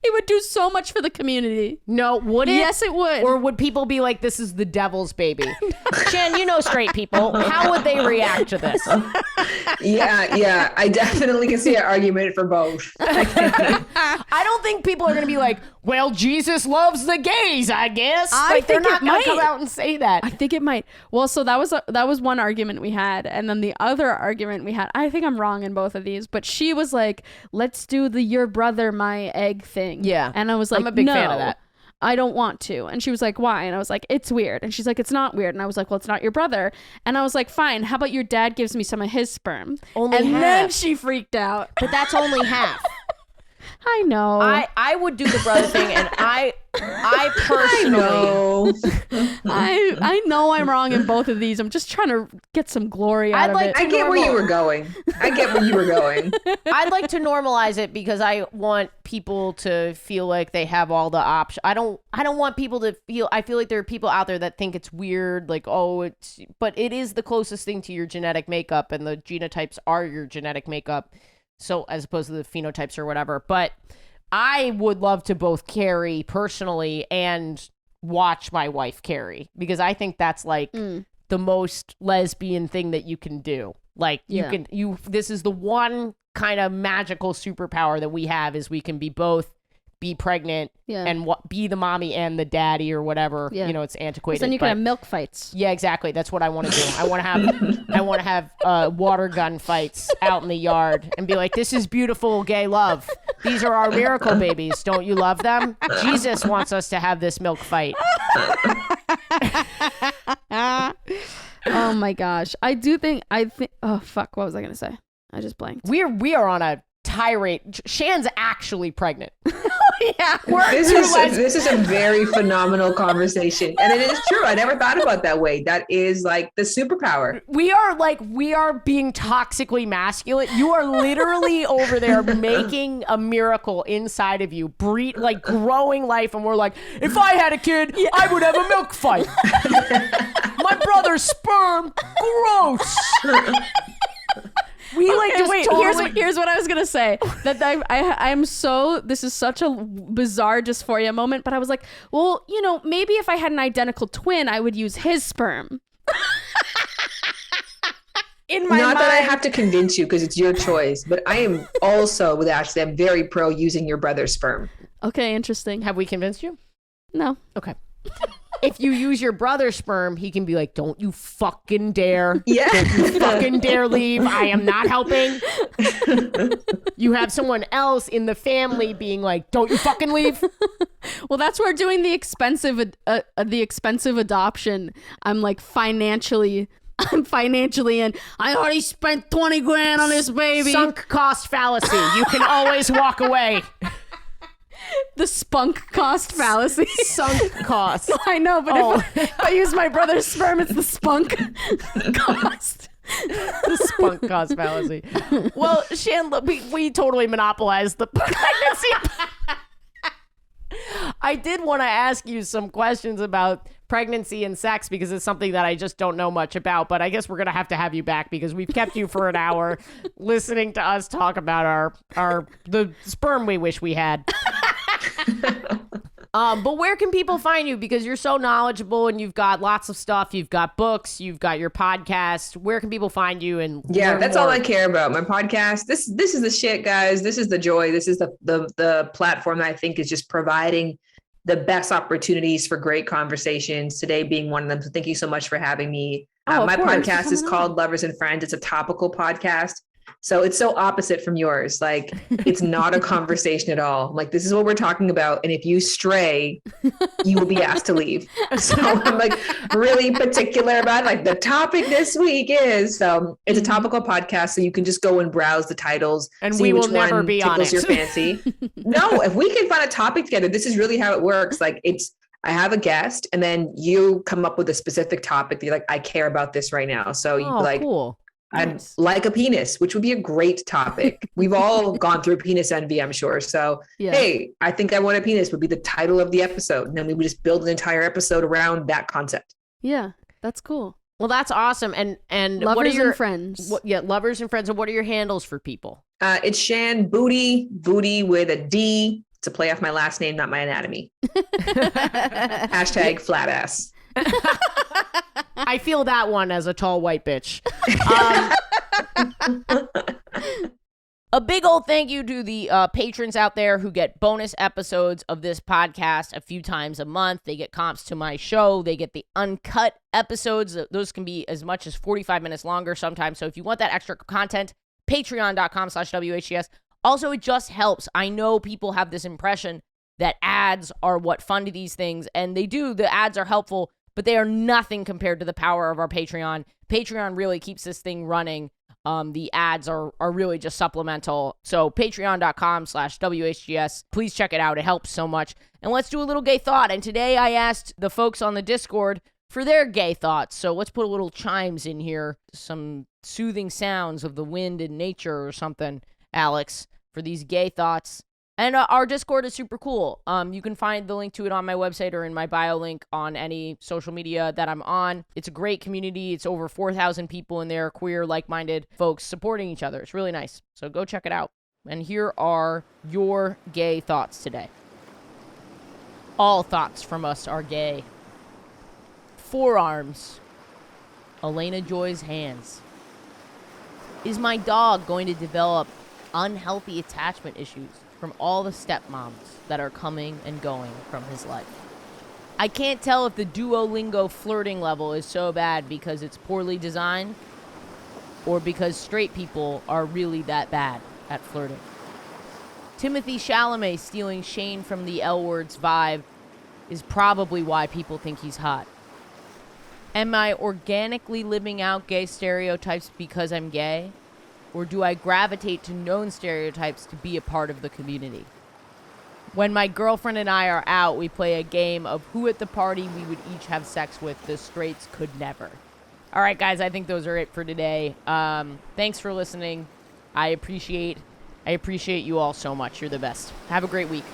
[SPEAKER 3] It would do so much for the community.
[SPEAKER 1] No, would it?
[SPEAKER 3] Yes, it would.
[SPEAKER 1] Or would people be like, this is the devil's baby? Shan, you know straight people. How would they react to this?
[SPEAKER 2] Yeah. I definitely can see an argument for both.
[SPEAKER 1] I don't think people are going to be like, well, Jesus loves the gays, I guess. They're not going to come out and say that.
[SPEAKER 3] I think it might. Well, so that was one argument we had. And then the other argument we had, I think I'm wrong in both of these, but she was like, let's do the your brother, my egg thing.
[SPEAKER 1] Yeah.
[SPEAKER 3] And I was like,
[SPEAKER 1] I'm a big fan of that.
[SPEAKER 3] I don't want to. And she was like, why? And I was like, it's weird. And she's like, it's not weird. And I was like, well, it's not your brother. And I was like, fine. How about your dad gives me some of his sperm?
[SPEAKER 1] Only
[SPEAKER 3] and
[SPEAKER 1] half.
[SPEAKER 3] Then she freaked out.
[SPEAKER 1] But that's only half.
[SPEAKER 3] I know.
[SPEAKER 1] I would do the brother thing, and I personally,
[SPEAKER 3] I know I'm wrong in both of these. I'm just trying to get some glory out of it.
[SPEAKER 2] I get where you were going. I'd
[SPEAKER 1] like to normalize it because I want people to feel like they have all the options. I don't want people to feel. I feel like there are people out there that think it's weird, like but it is the closest thing to your genetic makeup, and the genotypes are your genetic makeup. So as opposed to the phenotypes or whatever. But I would love to both carry personally and watch my wife carry, because I think that's like the most lesbian thing that you can do. Like this is the one kind of magical superpower that we have, is we can be pregnant and be the mommy and the daddy or whatever. You know, it's antiquated.
[SPEAKER 3] Then you can have milk fights.
[SPEAKER 1] Yeah, exactly. That's what I want to do. I want to have water gun fights out in the yard and be like, this is beautiful gay love. These are our miracle babies. Don't you love them? Jesus wants us to have this milk fight.
[SPEAKER 3] Oh my gosh. I think oh fuck, what was I gonna say? I just blanked.
[SPEAKER 1] We are on a tirade. Shan's actually pregnant.
[SPEAKER 3] Yeah,
[SPEAKER 2] this is a very phenomenal conversation, and it is true. I never thought about it that way. That is like the superpower.
[SPEAKER 1] We are being toxically masculine. You are literally over there making a miracle inside of you, growing life, and we're like, if I had a kid, I would have a milk fight. My brother's sperm, gross.
[SPEAKER 3] Here's what I was gonna say. That I'm so, this is such a bizarre dysphoria moment, but I was like, well, you know, maybe if I had an identical twin, I would use his sperm. In my mind.
[SPEAKER 2] That I have to convince you, because it's your choice, but I am also with Ashley. I'm very pro using your brother's sperm.
[SPEAKER 3] Okay, interesting.
[SPEAKER 1] Have we convinced you?
[SPEAKER 3] No.
[SPEAKER 1] Okay. If you use your brother's sperm, he can be like, don't you fucking dare.
[SPEAKER 2] Yeah.
[SPEAKER 1] Don't you fucking dare leave. I am not helping. You have someone else in the family being like, don't you fucking leave.
[SPEAKER 3] Well, that's where doing the expensive adoption. I'm financially in. I already spent 20 grand on this baby.
[SPEAKER 1] Sunk cost fallacy. You can always walk away.
[SPEAKER 3] The spunk cost fallacy.
[SPEAKER 1] Sunk cost.
[SPEAKER 3] I know, but if I use my brother's sperm, it's the spunk cost.
[SPEAKER 1] The spunk cost fallacy. Well, Shan, we totally monopolized the pregnancy. I did want to ask you some questions about pregnancy and sex, because it's something that I just don't know much about, but I guess we're going to have you back, because we've kept you for an hour listening to us talk about the sperm we wish we had. But where can people find you? Because you're so knowledgeable and you've got lots of stuff. You've got books, you've got your podcast. Where can people find you? And
[SPEAKER 2] that's all I care about. My podcast. This is the shit, guys. This is the joy. This is the platform that I think is just providing the best opportunities for great conversations, today being one of them. So thank you so much for having me. My podcast is called Lovers and Friends. It's a topical podcast. So it's so opposite from yours. Like, it's not a conversation at all. Like, this is what we're talking about. And if you stray, you will be asked to leave. So I'm really particular about the topic this week is. So it's a topical podcast. So you can just go and browse the titles.
[SPEAKER 1] And we will never be on it.
[SPEAKER 2] Your fancy. No, if we can find a topic together, this is really how it works. I have a guest, and then you come up with a specific topic that you're like, I care about this right now. So
[SPEAKER 1] cool.
[SPEAKER 2] I'd like a penis, which would be a great topic. We've all gone through penis envy, I'm sure. So, Hey, I think I want a penis would be the title of the episode. And then we would just build an entire episode around that concept.
[SPEAKER 3] Yeah, that's cool.
[SPEAKER 1] Well, that's awesome. And
[SPEAKER 3] lovers
[SPEAKER 1] what are your
[SPEAKER 3] and friends?
[SPEAKER 1] Lovers and friends. And what are your handles for people?
[SPEAKER 2] It's Shan Booty with a D. It's a play off my last name, not my anatomy. Hashtag flat ass.
[SPEAKER 1] I feel that one as a tall white bitch. A big old thank you to the patrons out there who get bonus episodes of this podcast a few times a month. They get comps to my show. They get the uncut episodes. Those can be as much as 45 minutes longer sometimes. So if you want that extra content, patreon.com/WHGS. Also, it just helps. I know people have this impression that ads are what fund these things, and they do. The ads are helpful, but they are nothing compared to the power of our Patreon. Patreon really keeps this thing running. The ads are really just supplemental. So patreon.com/WHGS. Please check it out. It helps so much. And let's do a little gay thought. And today I asked the folks on the Discord for their gay thoughts. So let's put a little chimes in here. Some soothing sounds of the wind and nature or something, Alex, for these gay thoughts. And our Discord is super cool. You can find the link to it on my website or in my bio link on any social media that I'm on. It's a great community. It's over 4,000 people in there, queer, like-minded folks supporting each other. It's really nice. So go check it out. And here are your gay thoughts today. All thoughts from us are gay. Forearms. Elena Joy's hands. Is my dog going to develop unhealthy attachment issues from all the stepmoms that are coming and going from his life? I can't tell if the Duolingo flirting level is so bad because it's poorly designed or because straight people are really that bad at flirting. Timothy Chalamet stealing Shane from the L Words vibe is probably why people think he's hot. Am I organically living out gay stereotypes because I'm gay? Or do I gravitate to known stereotypes to be a part of the community? When my girlfriend and I are out, we play a game of who at the party we would each have sex with the straights could never. All right, guys, I think those are it for today. Thanks for listening. I appreciate you all so much. You're the best. Have a great week.